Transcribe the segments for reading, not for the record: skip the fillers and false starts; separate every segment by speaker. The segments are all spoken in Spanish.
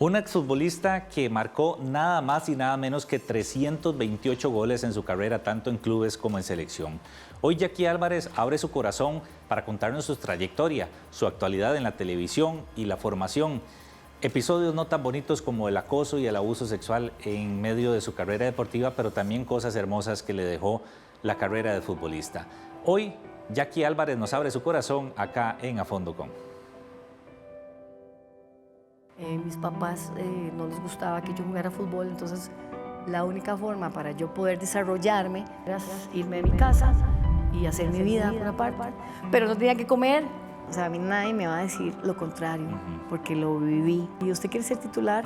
Speaker 1: Un exfutbolista que marcó nada más y nada menos que 328 goles en su carrera, tanto en clubes como en selección. Hoy Jackie Álvarez abre su corazón para contarnos su trayectoria, su actualidad en la televisión y la formación. Episodios no tan bonitos como el acoso y el abuso sexual en medio de su carrera deportiva, pero también cosas hermosas que le dejó la carrera de futbolista. Hoy Jackie Álvarez nos abre su corazón acá en A Fondo Con.
Speaker 2: Mis papás no les gustaba que yo jugara fútbol, entonces la única forma para yo poder desarrollarme era irme de mi casa y hacer mi vida por aparte. Pero no tenía que comer, o sea, a mí nadie me va a decir lo contrario, porque lo viví. Y usted quiere ser titular,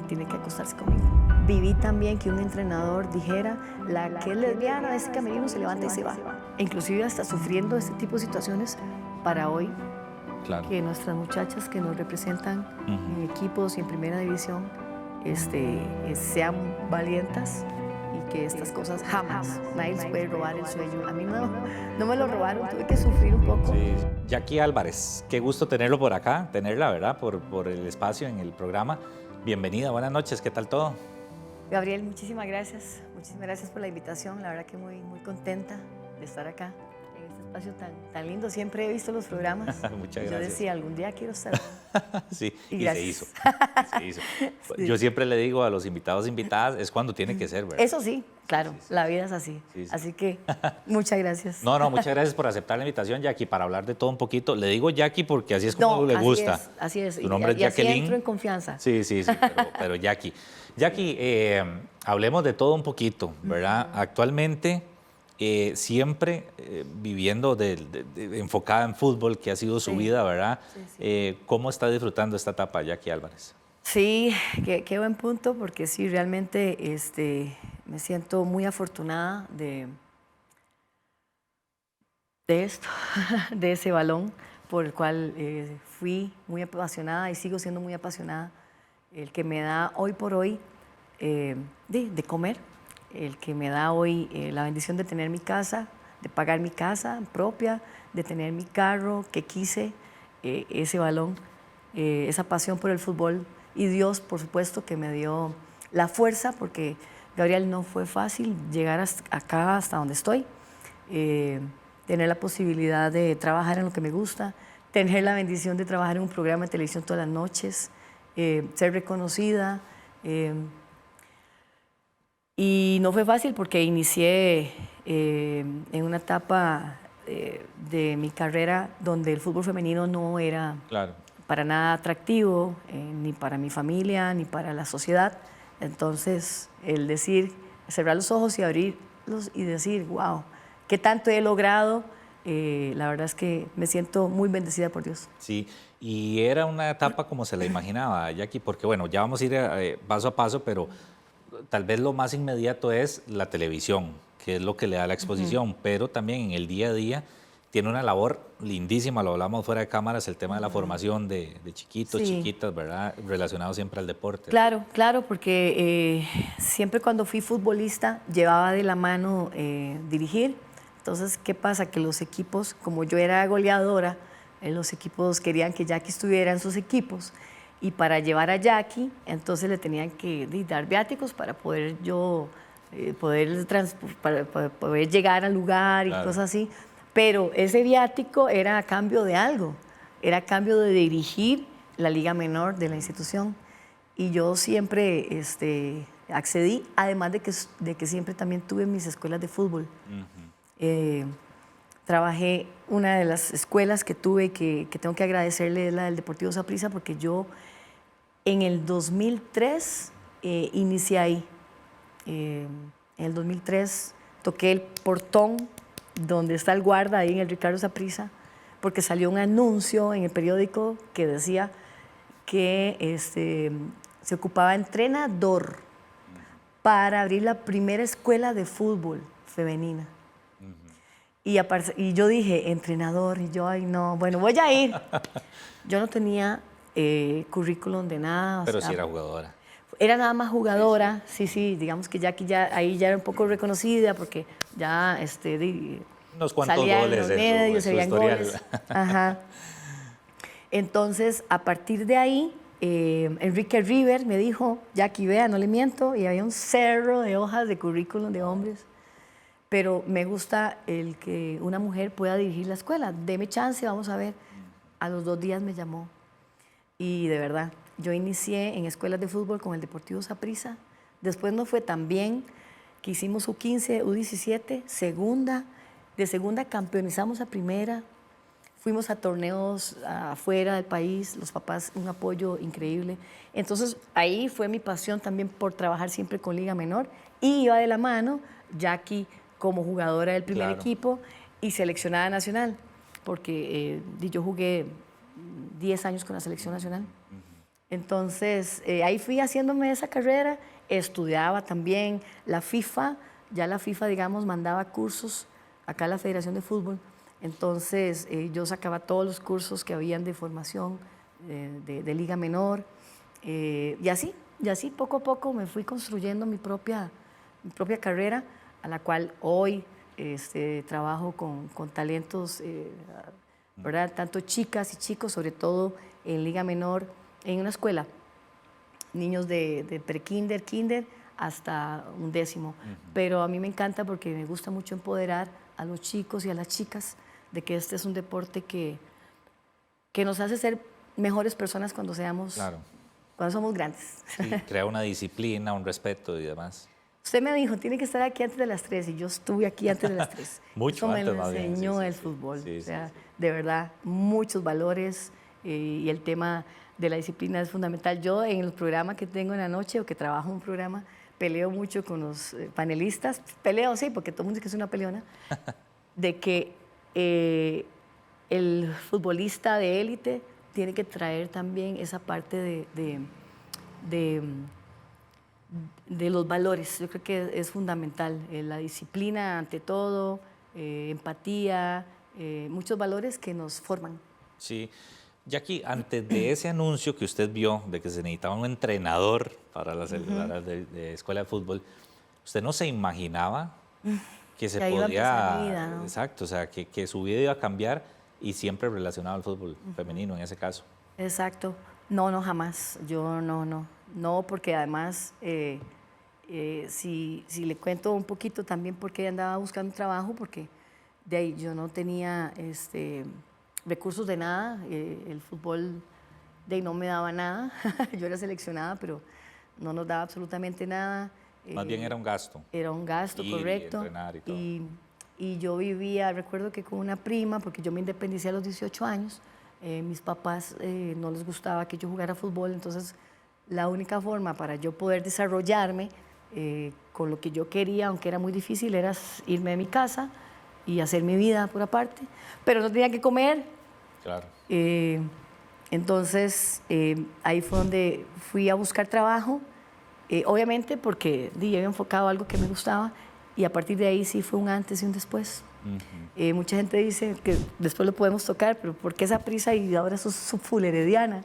Speaker 2: tiene que acostarse conmigo. Viví también que un entrenador dijera, la que es lesbiana de ese camerino se levanta y se va. E inclusive hasta sufriendo este tipo de situaciones para hoy. Claro. Que nuestras muchachas que nos representan en equipos y en primera división sean valientas y que estas cosas jamás nadie les puede robar el sueño. A mí no me lo robaron, tuve que sufrir un poco.
Speaker 1: Sí. Jackie Álvarez, qué gusto tenerlo por acá, tenerla, ¿verdad? Por el espacio en el programa. Bienvenida, buenas noches, ¿qué tal todo?
Speaker 2: Gabriel, muchísimas gracias por la invitación, la verdad que muy contenta de estar acá. Espacio tan lindo, siempre he visto los programas.
Speaker 1: Muchas gracias.
Speaker 2: Yo decía, algún día quiero estar.
Speaker 1: Sí, y se hizo. Sí. Yo siempre le digo a los invitados e invitadas, es cuando tiene que ser, ¿verdad?
Speaker 2: Eso sí, claro, sí. La vida es así. Sí. Así que, muchas gracias.
Speaker 1: No, muchas gracias por aceptar la invitación, Jackie, para hablar de todo un poquito. Le digo Jackie porque así es como le gusta.
Speaker 2: Así es.
Speaker 1: Su nombre es Jacqueline.
Speaker 2: Así entro en confianza.
Speaker 1: Sí, pero Jackie. Jackie, hablemos de todo un poquito, ¿verdad? Actualmente... siempre viviendo enfocada en fútbol, que ha sido su vida, ¿verdad? Sí. ¿Cómo está disfrutando esta etapa, Jackie Álvarez?
Speaker 2: Sí, qué buen punto, porque sí, realmente me siento muy afortunada de esto, de ese balón, por el cual fui muy apasionada y sigo siendo muy apasionada, el que me da hoy por hoy de comer. El que me da hoy la bendición de tener mi casa, de pagar mi casa propia, de tener mi carro que quise, ese balón, esa pasión por el fútbol y Dios, por supuesto, que me dio la fuerza, porque, Gabriel, no fue fácil llegar acá hasta donde estoy, tener la posibilidad de trabajar en lo que me gusta, tener la bendición de trabajar en un programa de televisión todas las noches, ser reconocida. Y no fue fácil porque inicié en una etapa de mi carrera donde el fútbol femenino no era para nada atractivo, ni para mi familia, ni para la sociedad. Entonces, el decir, cerrar los ojos y abrirlos y decir, wow, qué tanto he logrado, la verdad es que me siento muy bendecida por Dios.
Speaker 1: Sí, y era una etapa como se la imaginaba, Jackie, porque bueno, ya vamos a ir paso a paso, pero... Tal vez lo más inmediato es la televisión, que es lo que le da la exposición, pero también en el día a día tiene una labor lindísima, lo hablamos fuera de cámaras, el tema de la formación de chiquitos, chiquitas, ¿verdad? Relacionado siempre al deporte.
Speaker 2: Claro, porque siempre cuando fui futbolista llevaba de la mano dirigir. Entonces, ¿qué pasa? Que los equipos, como yo era goleadora, los equipos querían que Jackie estuviera en sus equipos. Y para llevar a Jackie, entonces le tenían que dar viáticos para poder poder llegar al lugar y cosas así. Pero ese viático era a cambio de algo, era a cambio de dirigir la liga menor de la institución. Y yo siempre accedí, además de que siempre también tuve mis escuelas de fútbol. Trabajé, una de las escuelas que tuve que tengo que agradecerle es la del Deportivo Saprissa, porque yo en el 2003 inicié ahí. En el 2003 toqué el portón donde está el guarda, ahí en el Ricardo Saprissa, porque salió un anuncio en el periódico que decía que se ocupaba entrenador para abrir la primera escuela de fútbol femenina. Y yo dije, entrenador, y yo, ay no, bueno, voy a ir. Yo no tenía currículum de nada.
Speaker 1: Pero sí era jugadora.
Speaker 2: Era nada más jugadora, sí, digamos que Jackie ahí ya era un poco reconocida porque ya
Speaker 1: unos cuantos
Speaker 2: salía
Speaker 1: goles
Speaker 2: en los medios, se veían
Speaker 1: historial.
Speaker 2: goles. Ajá. Entonces, a partir de ahí, Enrique River me dijo, Jackie, vea, no le miento, y había un cerro de hojas de currículum de hombres, pero me gusta el que una mujer pueda dirigir la escuela, deme chance, vamos a ver. A los 2 días me llamó y de verdad, yo inicié en escuelas de fútbol con el Deportivo Saprissa, después no fue tan bien, que hicimos U15, U17, de segunda campeonizamos a primera, fuimos a torneos afuera del país, los papás, un apoyo increíble. Entonces, ahí fue mi pasión también por trabajar siempre con Liga Menor. Y iba de la mano, Jackie como jugadora del primer equipo y seleccionada nacional, porque yo jugué 10 años con la selección nacional. Entonces, ahí fui haciéndome esa carrera, estudiaba también la FIFA, ya la FIFA, digamos, mandaba cursos acá a la Federación de Fútbol. Entonces, yo sacaba todos los cursos que habían de formación de Liga Menor. Y así, poco a poco me fui construyendo mi propia carrera, a la cual hoy trabajo con talentos, ¿verdad? Tanto chicas y chicos, sobre todo en Liga Menor, en una escuela. Niños de pre-kinder, kinder, hasta 11º. Pero a mí me encanta porque me gusta mucho empoderar a los chicos y a las chicas de que este es un deporte que nos hace ser mejores personas cuando somos grandes.
Speaker 1: Sí, crea una disciplina, un respeto y demás.
Speaker 2: Usted me dijo, tiene que estar aquí antes de las 3 y yo estuve aquí antes de las 3.
Speaker 1: Mucho antes,
Speaker 2: más bien. Eso me lo enseñó el fútbol. O sea, de verdad, muchos valores y el tema de la disciplina es fundamental. Yo en el programa que tengo en la noche o que trabajo en un programa, peleo mucho con los panelistas. Peleo, sí, porque todo el mundo dice que es una peleona. De que el futbolista de élite tiene que traer también esa parte de los valores. Yo creo que es fundamental. La disciplina ante todo, empatía, muchos valores que nos forman.
Speaker 1: Sí. Jackie, antes de ese anuncio que usted vio de que se necesitaba un entrenador para la de escuela de fútbol, ¿usted no se imaginaba que se podía, vida, ¿no? Exacto, o sea, que su vida iba a cambiar y siempre relacionado al fútbol femenino en ese caso?
Speaker 2: Exacto. No, jamás. Yo no, porque además, si le cuento un poquito también por qué andaba buscando trabajo, porque de ahí yo no tenía recursos de nada, el fútbol de ahí no me daba nada, yo era seleccionada, pero no nos daba absolutamente nada.
Speaker 1: Más bien era un gasto.
Speaker 2: Era un gasto, correcto. Y yo vivía, recuerdo que con una prima, porque yo me independicé a los 18 años, mis papás no les gustaba que yo jugara fútbol, entonces la única forma para yo poder desarrollarme con lo que yo quería, aunque era muy difícil, era irme de mi casa y hacer mi vida por aparte, pero no tenía que comer.
Speaker 1: Claro.
Speaker 2: Entonces, ahí fue donde fui a buscar trabajo, obviamente porque yo había enfocado algo que me gustaba y a partir de ahí sí fue un antes y un después. Mucha gente dice que después lo podemos tocar, pero ¿por qué Saprissa y ahora sos full herediana?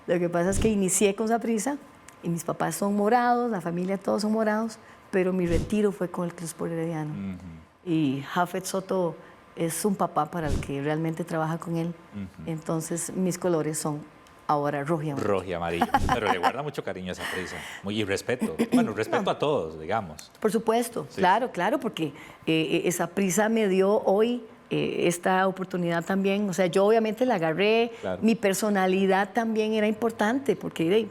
Speaker 2: Lo que pasa es que inicié con Saprissa y mis papás son morados, la familia todos son morados, pero mi retiro fue con el Club Sport Herediano. Y Jafet Soto es un papá para el que realmente trabaja con él. Entonces, mis colores son ahora rojo y amarillo.
Speaker 1: Rojo y amarillo. Pero le guarda mucho cariño a Saprissa. Y respeto. Bueno, respeto a todos, digamos.
Speaker 2: Por supuesto, sí. Claro, porque Saprissa me dio hoy esta oportunidad también. O sea, yo obviamente la agarré. Claro. Mi personalidad también era importante, porque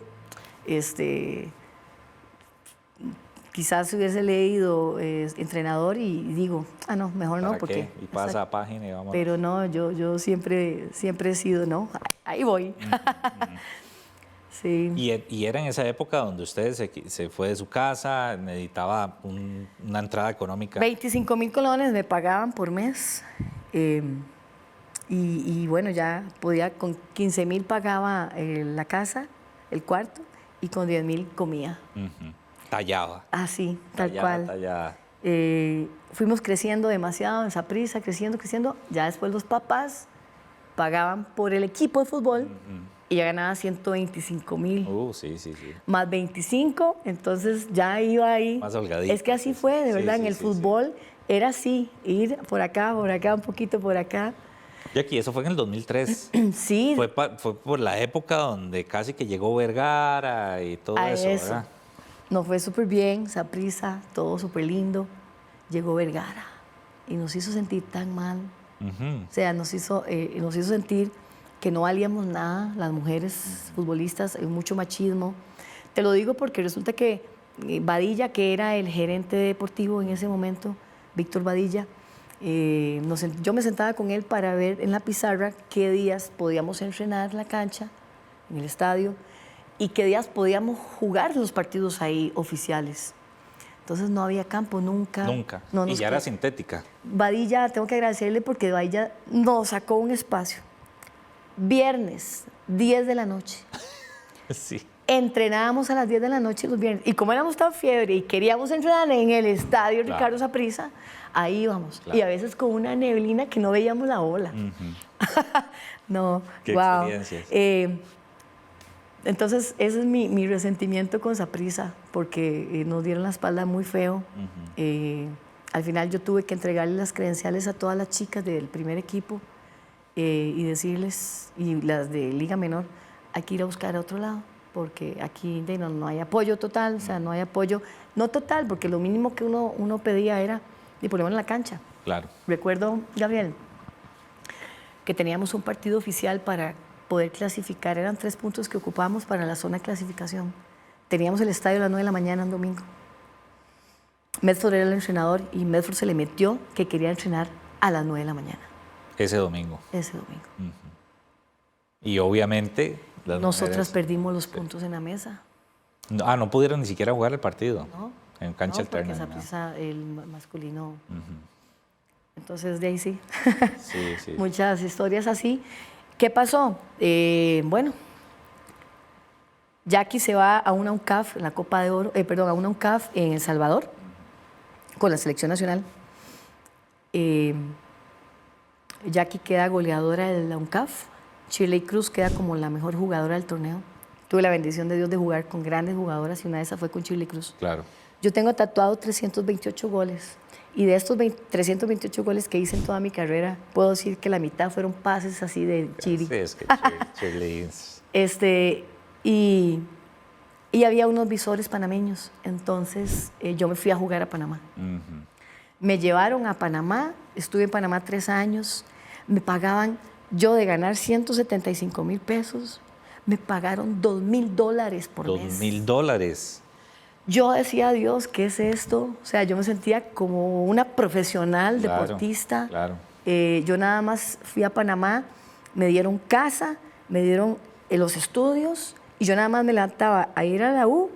Speaker 2: quizás hubiese leído entrenador y digo, no, mejor no, porque...
Speaker 1: Y pasa a página y vamos.
Speaker 2: Pero no, yo siempre he sido, no, ahí voy. Sí.
Speaker 1: Y era en esa época donde usted se fue de su casa, necesitaba una entrada económica.
Speaker 2: 25.000 colones me pagaban por mes. Y bueno, ya podía, con 15.000 pagaba la casa, el cuarto, y con 10.000 comía.
Speaker 1: Tallaba.
Speaker 2: Ah, sí, tal cual.
Speaker 1: Tallada.
Speaker 2: Fuimos creciendo demasiado en Saprissa, creciendo. Ya después los papás pagaban por el equipo de fútbol y ya ganaba 125.000.
Speaker 1: Sí.
Speaker 2: Más 25, entonces ya iba ahí.
Speaker 1: Más holgadito.
Speaker 2: Es que así fue, de verdad, en el fútbol era así, ir por acá, un poquito por acá.
Speaker 1: Jackie, eso fue en el 2003.
Speaker 2: Sí,
Speaker 1: Fue por la época donde casi que llegó Vergara y todo
Speaker 2: a
Speaker 1: eso,
Speaker 2: eso.
Speaker 1: ¿verdad?
Speaker 2: Nos fue súper bien, Saprissa, todo súper lindo. Llegó Vergara y nos hizo sentir tan mal.
Speaker 1: Ujú.
Speaker 2: O sea, nos hizo sentir que no valíamos nada, las mujeres futbolistas, hay mucho machismo. Te lo digo porque resulta que Badilla, que era el gerente deportivo en ese momento, Víctor Badilla, yo me sentaba con él para ver en la pizarra qué días podíamos entrenar la cancha, en el estadio, y qué días podíamos jugar los partidos ahí oficiales. Entonces no había campo nunca.
Speaker 1: Nunca.
Speaker 2: No
Speaker 1: Y
Speaker 2: nos
Speaker 1: ya era
Speaker 2: qued-
Speaker 1: sintética.
Speaker 2: Badilla, tengo que agradecerle porque Badilla nos sacó un espacio. Viernes, 10 de la noche.
Speaker 1: Sí.
Speaker 2: Entrenábamos a las 10 de la noche los viernes. Y como éramos tan fiebre y queríamos entrenar en el estadio
Speaker 1: Claro.
Speaker 2: Ricardo Saprissa, ahí íbamos.
Speaker 1: Claro.
Speaker 2: Y a veces con una neblina que no veíamos la bola. No,
Speaker 1: Qué
Speaker 2: wow.
Speaker 1: experiencias.
Speaker 2: Entonces, ese es mi resentimiento con Saprissa, porque nos dieron la espalda muy feo. Al final yo tuve que entregarle las credenciales a todas las chicas del primer equipo y decirles, y las de Liga Menor, hay que ir a buscar a otro lado, porque aquí no hay apoyo total, o sea, no hay apoyo, no total, porque lo mínimo que uno pedía era de ponerlo en la cancha.
Speaker 1: Claro.
Speaker 2: Recuerdo, Gabriel, que teníamos un partido oficial para poder clasificar, eran 3 puntos que ocupábamos para la zona de clasificación. Teníamos el estadio a las 9 de la mañana un domingo. Medford era el entrenador y Medford se le metió que quería entrenar a las 9 de la mañana,
Speaker 1: Ese domingo.
Speaker 2: ese domingo.
Speaker 1: Y obviamente las
Speaker 2: Nosotras
Speaker 1: mujeres-
Speaker 2: perdimos los puntos en la mesa.
Speaker 1: no pudieron ni siquiera jugar el partido.
Speaker 2: ¿No?
Speaker 1: En cancha
Speaker 2: No, porque
Speaker 1: alterna. ni nada.
Speaker 2: Saprissa, el masculino. Entonces, de ahí sí.
Speaker 1: Sí, sí.
Speaker 2: Muchas historias así. ¿Qué pasó? Bueno, Jackie se va a una UNCAF, en la Copa de Oro, a una UNCAF en El Salvador, con la selección nacional. Jackie queda goleadora de la UNCAF. Shirley Cruz queda como la mejor jugadora del torneo. Tuve la bendición de Dios de jugar con grandes jugadoras y una de esas fue con Shirley Cruz.
Speaker 1: Claro.
Speaker 2: Yo tengo tatuado 328 goles y de estos 328 goles que hice en toda mi carrera, puedo decir que la mitad fueron pases así de Chiri.
Speaker 1: Sí, es que Shirley es-
Speaker 2: Y había unos visores panameños, entonces yo me fui a jugar a Panamá.
Speaker 1: Ujú.
Speaker 2: Me llevaron a Panamá, estuve en Panamá 3 años, me pagaban, yo de ganar 175,000 pesos, me pagaron $2,000 por mes.
Speaker 1: $2,000.
Speaker 2: Yo decía, Dios, ¿qué es esto? O sea, yo me sentía como una profesional
Speaker 1: Claro,
Speaker 2: deportista.
Speaker 1: claro.
Speaker 2: Yo nada más fui a Panamá, me dieron casa, me dieron los estudios y yo nada más me levantaba a ir a la U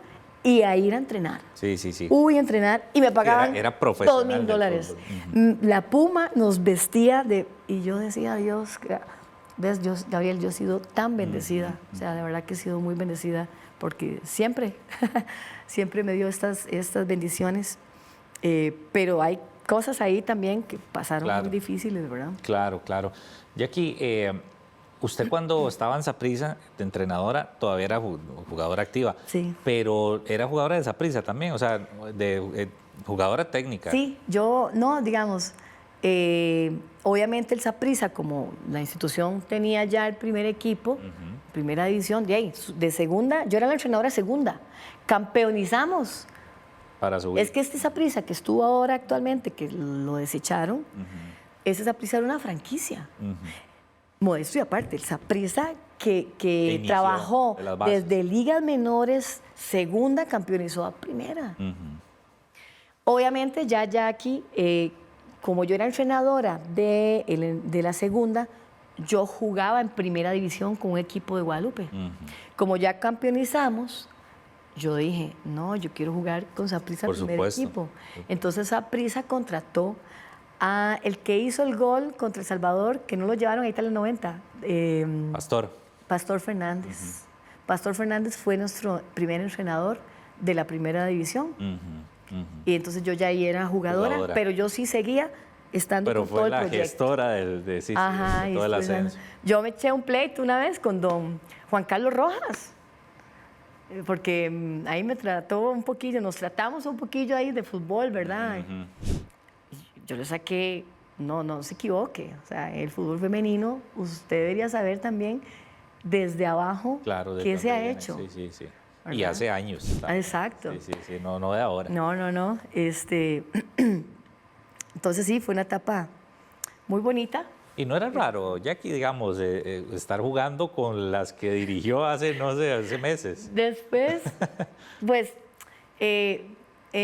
Speaker 2: y a ir a entrenar.
Speaker 1: Sí, sí, sí.
Speaker 2: Y a entrenar y me pagaban
Speaker 1: Era profesional del
Speaker 2: $2,000.
Speaker 1: fútbol.
Speaker 2: La Puma nos vestía y yo decía, Dios, ves, Gabriel, yo he sido tan bendecida, o sea, de verdad que he sido muy bendecida porque siempre, siempre me dio estas bendiciones, pero hay cosas ahí también que pasaron
Speaker 1: Claro.
Speaker 2: muy difíciles, ¿verdad?
Speaker 1: Claro, claro. Jackie, usted cuando estaba en Saprissa de entrenadora todavía era jugadora activa.
Speaker 2: Sí.
Speaker 1: Pero era jugadora de Saprissa también, o sea, jugadora técnica.
Speaker 2: Sí, digamos, obviamente el Saprissa, como la institución tenía ya el primer equipo, primera división, de segunda, yo era la entrenadora de segunda, campeonizamos.
Speaker 1: Para subir.
Speaker 2: Es que este Saprissa que estuvo ahora actualmente, que lo desecharon, ese Saprissa era una franquicia. Modesto y aparte, el Saprissa que
Speaker 1: inició
Speaker 2: trabajó
Speaker 1: de las bases.
Speaker 2: desde ligas menores, segunda, campeonizó a primera. Obviamente ya Jackie, como yo era entrenadora de la segunda, yo jugaba en primera división con un equipo de Guadalupe. Como ya campeonizamos, yo dije, no, yo quiero jugar con Saprissa
Speaker 1: Por
Speaker 2: primer
Speaker 1: supuesto.
Speaker 2: equipo. Entonces Saprissa contrató a el que hizo el gol contra El Salvador, que no lo llevaron ahí hasta el 90, Pastor Fernández. Pastor Fernández fue nuestro primer entrenador de la primera división. Y entonces yo ya ahí era jugadora, pero yo sí seguía estando
Speaker 1: Pero
Speaker 2: con todo
Speaker 1: fue
Speaker 2: el
Speaker 1: la
Speaker 2: proyecto.
Speaker 1: gestora de
Speaker 2: Ajá,
Speaker 1: todo el
Speaker 2: estuve dando-
Speaker 1: ascenso.
Speaker 2: Yo me eché un pleito una vez con don Juan Carlos Rojas, porque ahí me trató un poquillo, nos tratamos un poquillo ahí de fútbol, ¿verdad? Yo le saqué no se equivoque. O sea, el fútbol femenino, usted debería saber también desde abajo
Speaker 1: Claro, de
Speaker 2: qué se ha
Speaker 1: dónde viene.
Speaker 2: hecho.
Speaker 1: Sí, sí, sí. Y
Speaker 2: ¿Verdad?
Speaker 1: hace años. También.
Speaker 2: Exacto.
Speaker 1: Sí, sí, sí, no de ahora.
Speaker 2: No. Entonces sí, fue una etapa muy bonita.
Speaker 1: Y no era raro, Jackie, digamos, estar jugando con las que dirigió hace, no sé, hace meses.
Speaker 2: Después, pues,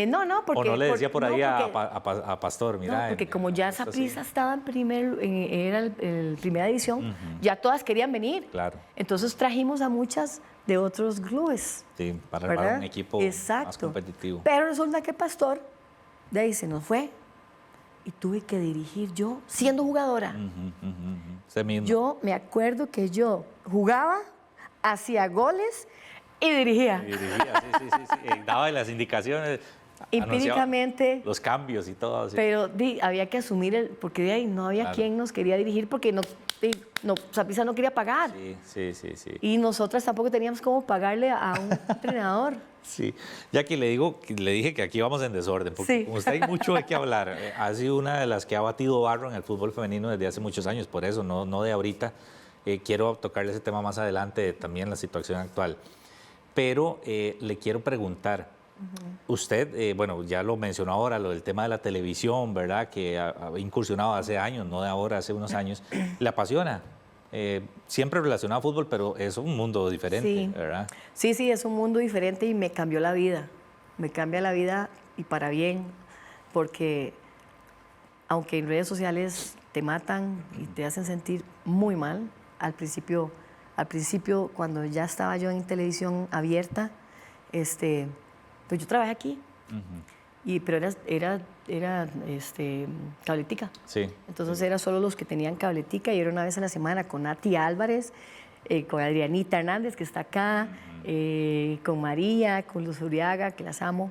Speaker 2: no, porque...
Speaker 1: O no le decía por ahí
Speaker 2: no,
Speaker 1: a Pastor, mira.
Speaker 2: No, porque como ya Saprissa estaba era el primera edición, ya todas querían venir.
Speaker 1: Claro.
Speaker 2: Entonces trajimos a muchas de otros clubes.
Speaker 1: Sí, para armar
Speaker 2: ¿verdad?
Speaker 1: un equipo más competitivo.
Speaker 2: Pero resulta que Pastor, de ahí se nos fue y tuve que dirigir yo siendo jugadora.
Speaker 1: Usted mismo.
Speaker 2: Yo me acuerdo que yo jugaba, hacía goles y dirigía.
Speaker 1: Y dirigía, sí. Daba las indicaciones.
Speaker 2: Empíricamente.
Speaker 1: Los cambios y todo. Sí.
Speaker 2: Pero había que asumir, porque de ahí no había quien nos quería dirigir porque Saprissa no quería pagar.
Speaker 1: Sí.
Speaker 2: Y nosotras tampoco teníamos cómo pagarle a un entrenador.
Speaker 1: Sí, Jackie, le dije que aquí vamos en desorden, porque con usted hay mucho de qué hablar. Ha sido una de las que ha batido barro en el fútbol femenino desde hace muchos años, por eso, no de ahorita. Quiero tocarle ese tema más adelante, también la situación actual. Pero le quiero preguntar, usted, bueno, ya lo mencionó ahora, lo del tema de la televisión, ¿verdad? Que ha incursionado hace años, no de ahora, hace unos años. ¿Le apasiona? Siempre relacionado a fútbol, pero es un mundo diferente, ¿verdad?
Speaker 2: Sí, es un mundo diferente y me cambió la vida. Me cambia la vida y para bien, porque aunque en redes sociales te matan y te hacen sentir muy mal, al principio cuando ya estaba yo en televisión abierta, pues yo trabajé aquí, pero era cabletica.
Speaker 1: Sí.
Speaker 2: Entonces era solo los que tenían cabletica y era una vez a la semana con Nati Álvarez, con Adrianita Hernández, que está acá, con María, con Luz Uriaga, que las amo,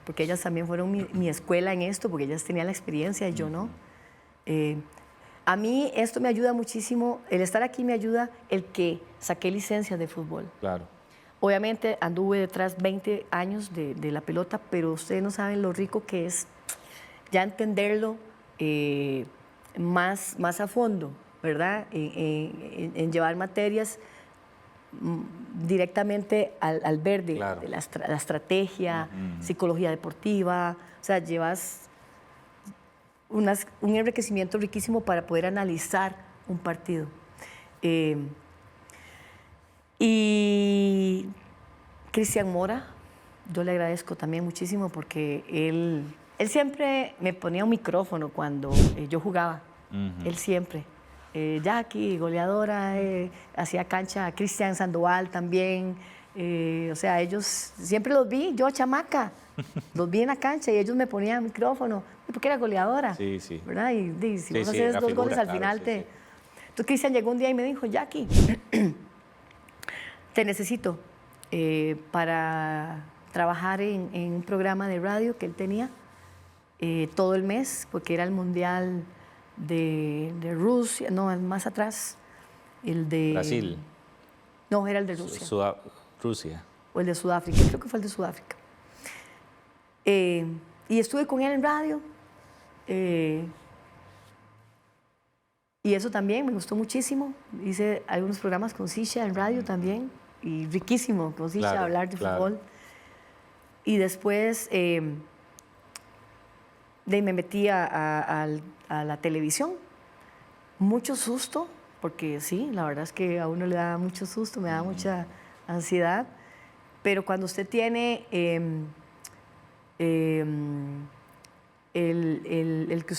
Speaker 2: porque ellas también fueron mi escuela en esto, porque ellas tenían la experiencia y yo no. A mí esto me ayuda muchísimo, el estar aquí me ayuda el que saqué licencia de fútbol.
Speaker 1: Claro.
Speaker 2: Obviamente anduve detrás 20 años de la pelota, pero ustedes no saben lo rico que es ya entenderlo más a fondo, ¿verdad? En llevar materias directamente al verde,
Speaker 1: Claro.
Speaker 2: de la estrategia, psicología deportiva, o sea, llevas un enriquecimiento riquísimo para poder analizar un partido. Y Cristian Mora, yo le agradezco también muchísimo porque él siempre me ponía un micrófono cuando yo jugaba. Él siempre. Jackie, goleadora, hacía cancha, Cristian Sandoval también. O sea, ellos siempre los vi, yo chamaca, los vi en la cancha y ellos me ponían micrófono, porque era goleadora.
Speaker 1: Sí.
Speaker 2: ¿Verdad? Y si vos haces dos goles al final te... Entonces Cristian llegó un día y me dijo, Jackie, te necesito para trabajar en un programa de radio que él tenía todo el mes, porque era el Mundial de Rusia, no, más atrás, el de...
Speaker 1: Brasil.
Speaker 2: No, era el de Rusia.
Speaker 1: Rusia.
Speaker 2: O el de Sudáfrica, creo que fue el de Sudáfrica. Y estuve con él en radio. Y eso también me gustó muchísimo. Hice algunos programas con Sisha en radio también. Y riquísimo con Sisha hablar de fútbol. Y después me metí a la televisión. Mucho susto, porque sí, la verdad es que a uno le da mucho susto, me da mucha ansiedad. Pero cuando usted tiene el que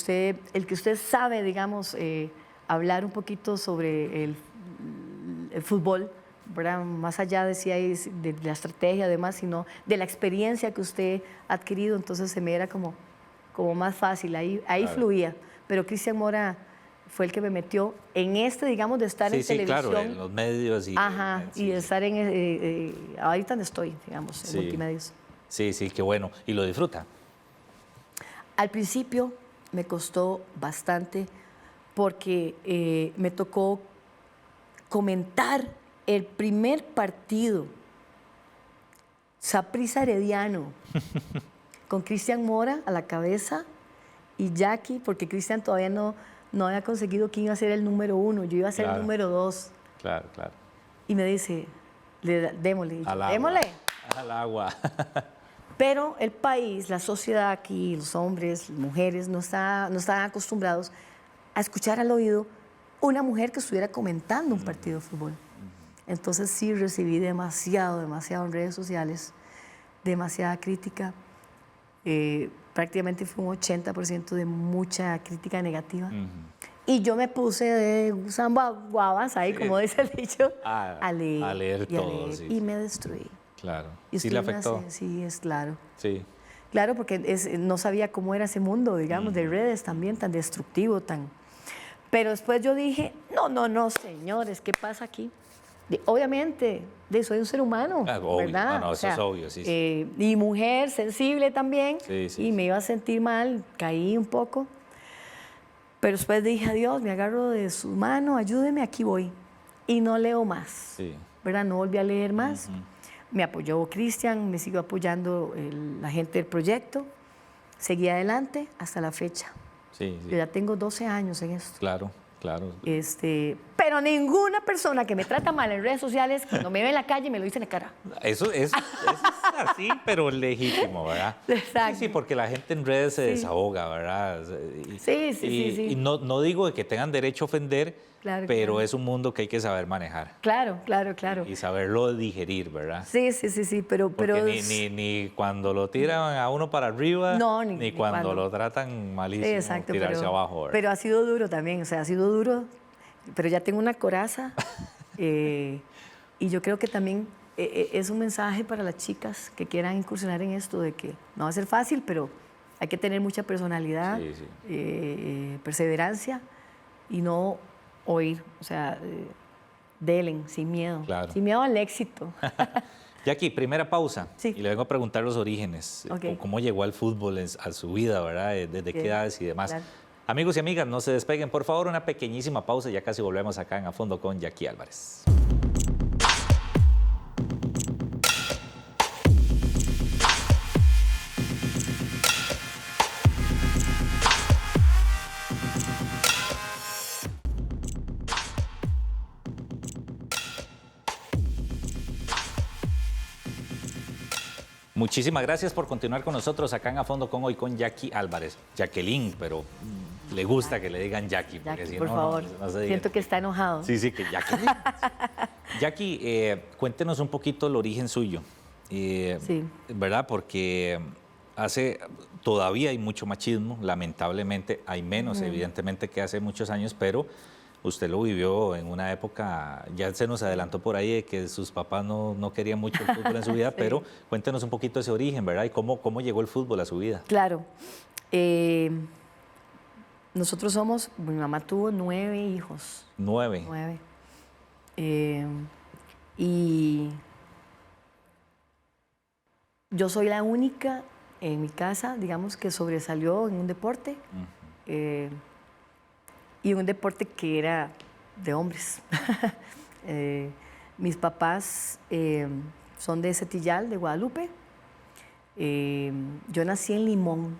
Speaker 2: usted sabe, digamos, hablar un poquito sobre el fútbol, ¿verdad? Más allá de la estrategia, además, sino de la experiencia que usted ha adquirido, entonces se me era como más fácil, ahí claro. Fluía. Pero Cristian Mora fue el que me metió en digamos, de estar en televisión. Sí,
Speaker 1: claro, en los medios.
Speaker 2: Y de estar ahorita donde estoy, digamos, en multimedios.
Speaker 1: Sí, qué bueno. ¿Y lo disfruta?
Speaker 2: Al principio me costó bastante porque me tocó comentar el primer partido, Saprissa Herediano, con Cristian Mora a la cabeza y Jackie, porque Cristian todavía no había conseguido quién iba a ser el número 1, yo iba a ser el número 2.
Speaker 1: Claro, claro.
Speaker 2: Y me dice, démosle. Y yo,
Speaker 1: Al agua.
Speaker 2: démosle.
Speaker 1: Al agua.
Speaker 2: Pero el país, la sociedad aquí, los hombres, las mujeres, no estaban acostumbrados a escuchar al oído una mujer que estuviera comentando un partido de fútbol. Entonces sí recibí demasiado en redes sociales, demasiada crítica. Prácticamente fue un 80% de mucha crítica negativa. Y yo me puse de samba guavas ahí, como dice el dicho, a leer
Speaker 1: todo.
Speaker 2: Y me destruí.
Speaker 1: Claro.
Speaker 2: Y
Speaker 1: ¿Sí le afectó?
Speaker 2: Sí, es claro.
Speaker 1: Sí.
Speaker 2: Claro, porque no sabía cómo era ese mundo, digamos, de redes también, tan destructivo, tan... Pero después yo dije, no, señores, ¿qué pasa aquí? Obviamente, soy un ser humano,
Speaker 1: obvio.
Speaker 2: ¿verdad?
Speaker 1: No, eso es obvio, sí.
Speaker 2: Y mujer, sensible también,
Speaker 1: sí,
Speaker 2: me iba a sentir mal, caí un poco. Pero después dije, adiós, me agarro de su mano, ayúdeme, aquí voy. Y no leo más, ¿verdad? No volví a leer más. Me apoyó Cristian, me siguió apoyando la gente del proyecto. Seguí adelante hasta la fecha.
Speaker 1: Sí.
Speaker 2: Yo ya tengo 12 años en esto.
Speaker 1: Claro.
Speaker 2: Pero ninguna persona que me trata mal en redes sociales, cuando me ve en la calle, me lo dice en la cara.
Speaker 1: Eso es así, pero legítimo, ¿verdad?
Speaker 2: Exacto.
Speaker 1: Sí, porque la gente en redes se desahoga, ¿verdad?
Speaker 2: Sí.
Speaker 1: Y no digo de que tengan derecho a ofender, pero es un mundo que hay que saber manejar.
Speaker 2: Claro.
Speaker 1: Y saberlo digerir, ¿verdad?
Speaker 2: Sí, pero...
Speaker 1: Ni cuando lo tiran a uno para arriba, ni cuando lo tratan malísimo, tirarse abajo, ¿verdad?
Speaker 2: Pero ha sido duro también, o sea, ha sido duro, pero ya tengo una coraza y yo creo que también es un mensaje para las chicas que quieran incursionar en esto, de que no va a ser fácil, pero hay que tener mucha personalidad, perseverancia y no oír, o sea, delen, sin miedo, sin miedo al éxito.
Speaker 1: Jackie, primera pausa.
Speaker 2: Sí.
Speaker 1: Y le vengo a preguntar los orígenes. ¿Cómo llegó al fútbol a su vida, verdad? ¿Desde qué edades y demás? Claro. Amigos y amigas, no se despeguen. Por favor, una pequeñísima pausa. Ya casi volvemos acá en A Fondo con Jackie Álvarez. Muchísimas gracias por continuar con nosotros acá en A Fondo con hoy con Jackie Álvarez. Jacqueline, pero le gusta que le digan Jackie. Porque si
Speaker 2: por favor, no siento que está enojado.
Speaker 1: Sí, que Jacqueline. Jackie, cuéntenos un poquito el origen suyo. ¿Verdad? Porque todavía hay mucho machismo, lamentablemente hay menos, evidentemente, que hace muchos años, pero usted lo vivió en una época, ya se nos adelantó por ahí de que sus papás no querían mucho el fútbol en su vida, pero cuéntenos un poquito ese origen, ¿verdad? Y cómo llegó el fútbol a su vida.
Speaker 2: Claro. Nosotros mi mamá tuvo 9 hijos.
Speaker 1: 9.
Speaker 2: Y yo soy la única en mi casa, digamos, que sobresalió en un deporte. Y un deporte que era de hombres. Mis papás son de Setillal, de Guadalupe. Yo nací en Limón.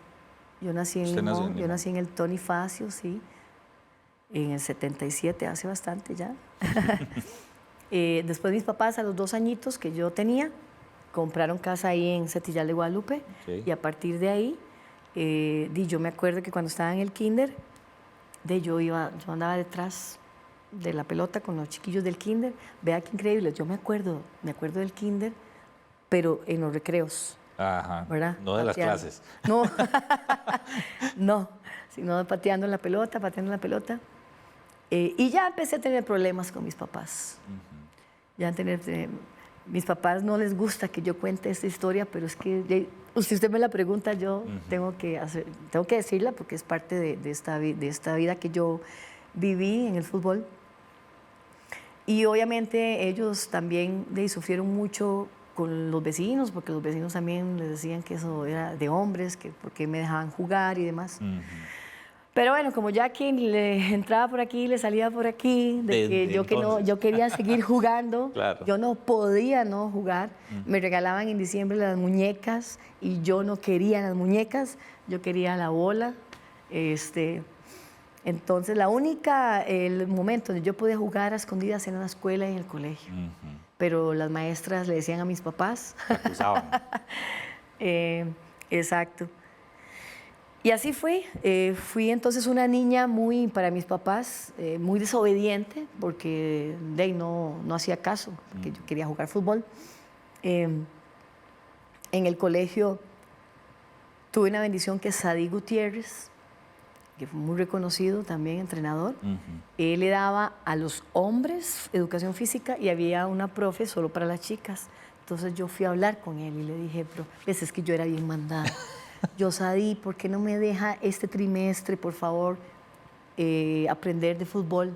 Speaker 2: Yo nací en el Tony Facio, sí. En el 77, hace bastante ya. Después mis papás, a los 2 añitos que yo tenía, compraron casa ahí en Setillal de Guadalupe. Y a partir de ahí, yo me acuerdo que cuando estaba en el kinder, yo andaba detrás de la pelota con los chiquillos del kinder. Vea qué increíble, yo me acuerdo del kinder, pero en los recreos.
Speaker 1: Ajá,
Speaker 2: ¿verdad?
Speaker 1: No de pateando. Las clases.
Speaker 2: No, sino pateando la pelota. Y ya empecé a tener problemas con mis papás. Mis papás no les gusta que yo cuente esta historia, pero es que si usted me la pregunta, yo tengo que decirla porque es parte de esta vida que yo viví en el fútbol. Y obviamente ellos también sufrieron mucho con los vecinos, porque los vecinos también les decían que eso era de hombres, que por qué me dejaban jugar y demás. Pero bueno, como Jackie le entraba por aquí, le salía por aquí, yo quería seguir jugando, claro. Yo no podía no jugar. Me regalaban en diciembre las muñecas y yo no quería las muñecas, yo quería la bola. Entonces, el momento donde yo podía jugar a escondidas era en la escuela y en el colegio. Pero las maestras le decían a mis papás.
Speaker 1: Te acusaban.
Speaker 2: Exacto. Y así fui. Fui entonces una niña para mis papás, muy desobediente, porque no hacía caso, porque yo quería jugar fútbol. En el colegio tuve una bendición que Sadí Gutiérrez, que fue muy reconocido también, entrenador, él le daba a los hombres educación física y había una profe solo para las chicas. Entonces yo fui a hablar con él y le dije, pero es que yo era bien mandada. Yo, Sadí, ¿por qué no me deja este trimestre, por favor, aprender de fútbol?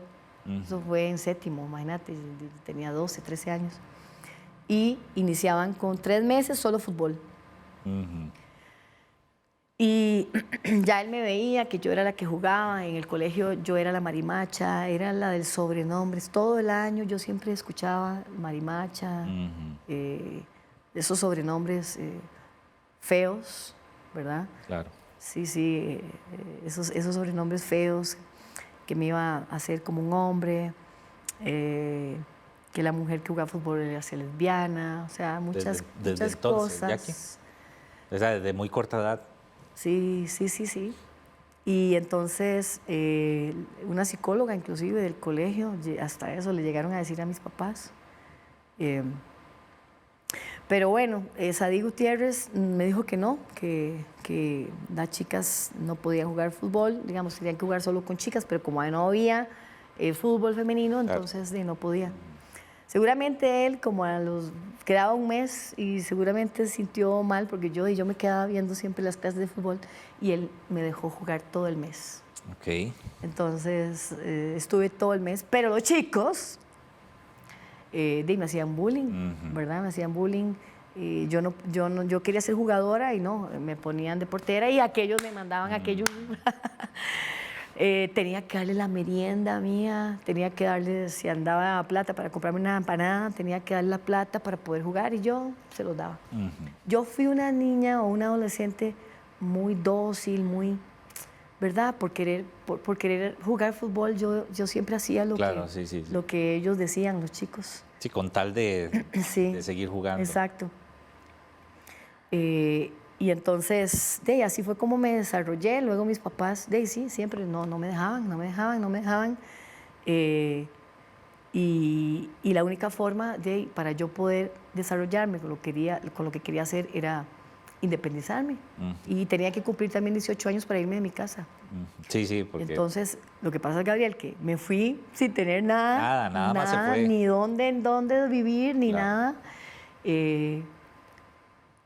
Speaker 2: Eso fue en séptimo, imagínate, tenía 12, 13 años. Y iniciaban con 3 meses solo fútbol. Y ya él me veía que yo era la que jugaba en el colegio, yo era la marimacha, era la del sobrenombres. Todo el año yo siempre escuchaba marimacha, esos sobrenombres feos, ¿verdad?
Speaker 1: Claro.
Speaker 2: Sí, esos sobrenombres feos que me iba a hacer como un hombre, que la mujer que jugaba fútbol era lesbiana, o sea, muchas
Speaker 1: entonces,
Speaker 2: cosas.
Speaker 1: Jackie, o sea, desde muy corta edad.
Speaker 2: Sí. Y entonces una psicóloga inclusive del colegio, hasta eso le llegaron a decir a mis papás. Pero bueno, Sadí Gutiérrez me dijo que no, que las chicas no podían jugar fútbol, digamos, tenían que jugar solo con chicas, pero como no había fútbol femenino, entonces no podía. Seguramente él, quedaba un mes y seguramente sintió mal porque yo me quedaba viendo siempre las clases de fútbol y él me dejó jugar todo el mes.
Speaker 1: Ok.
Speaker 2: Entonces estuve todo el mes, pero los chicos me hacían bullying, ¿verdad? Me hacían bullying. Yo quería ser jugadora y no, me ponían de portera y aquellos me mandaban aquellos. Tenía que darle la merienda mía, tenía que darle, si andaba plata para comprarme una empanada, tenía que darle la plata para poder jugar y yo se los daba. Yo fui una niña o una adolescente muy dócil, muy, ¿verdad? Por querer jugar fútbol, yo siempre hacía lo que ellos decían, los chicos.
Speaker 1: Sí, con tal de seguir jugando.
Speaker 2: Exacto. Y entonces, así fue como me desarrollé. Luego mis papás, siempre no me dejaban. Y la única forma para yo poder desarrollarme con lo que quería hacer era independizarme. Y tenía que cumplir también 18 años para irme de mi casa.
Speaker 1: Sí, porque...
Speaker 2: Entonces, lo que pasa, Gabriel, que me fui sin tener nada.
Speaker 1: Nada más se fue.
Speaker 2: Ni dónde vivir, ni nada.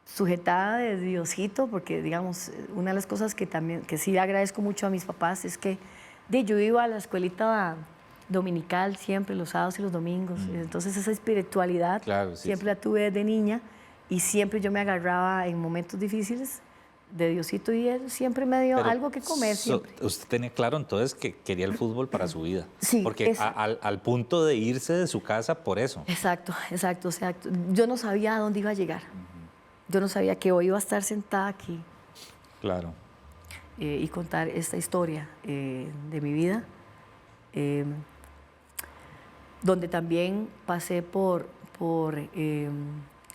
Speaker 2: Sujetada de Diosito, porque, digamos, una de las cosas que sí agradezco mucho a mis papás es que yo iba a la escuelita dominical siempre, los sábados y los domingos. Entonces, esa espiritualidad siempre la tuve desde niña y siempre yo me agarraba en momentos difíciles de Diosito y él siempre me dio algo que comer. Siempre.
Speaker 1: Usted tenía claro entonces que quería el fútbol para su vida.
Speaker 2: Sí.
Speaker 1: Porque al punto de irse de su casa por eso.
Speaker 2: Exacto. Yo no sabía a dónde iba a llegar. Yo no sabía que hoy iba a estar sentada aquí.
Speaker 1: Claro.
Speaker 2: Y contar esta historia de mi vida, donde también pasé por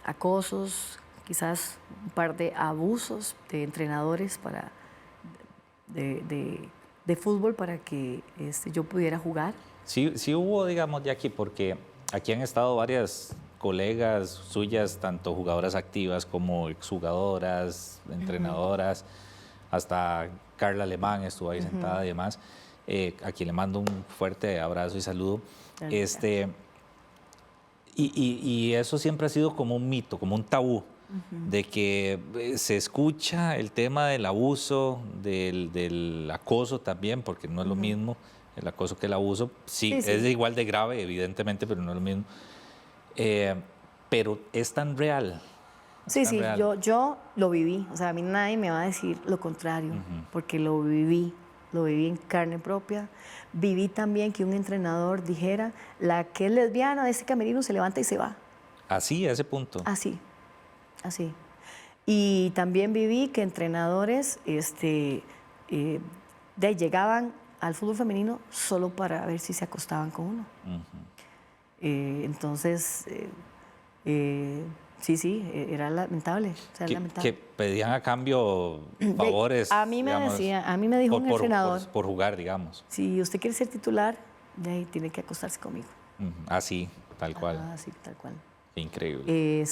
Speaker 2: acosos, quizás un par de abusos de entrenadores de fútbol para que yo pudiera jugar.
Speaker 1: Sí hubo, digamos, Jackie, porque aquí han estado varias colegas suyas, tanto jugadoras activas como exjugadoras, entrenadoras, hasta Carla Alemán estuvo ahí sentada y demás, a quien le mando un fuerte abrazo y saludo. Y eso siempre ha sido como un mito, como un tabú, de que se escucha el tema del abuso, del acoso también, porque no es lo mismo el acoso que el abuso. Sí, es igual de grave, evidentemente, pero no es lo mismo. Pero es tan real.
Speaker 2: Real. Yo lo viví. O sea, a mí nadie me va a decir lo contrario, porque lo viví en carne propia. Viví también que un entrenador dijera, la que es lesbiana de ese camerino se levanta y se va.
Speaker 1: Así, a ese punto.
Speaker 2: Así. Y también viví que entrenadores de ahí llegaban al fútbol femenino solo para ver si se acostaban con uno. Entonces, sí, era lamentable. O sea,
Speaker 1: que pedían a cambio favores.
Speaker 2: A mí me
Speaker 1: digamos,
Speaker 2: decía, a mí me dijo un entrenador,
Speaker 1: por jugar, digamos.
Speaker 2: si usted quiere ser titular, de ahí tiene que acostarse conmigo.
Speaker 1: Así, tal cual.
Speaker 2: Así, tal cual.
Speaker 1: Increíble.
Speaker 2: Y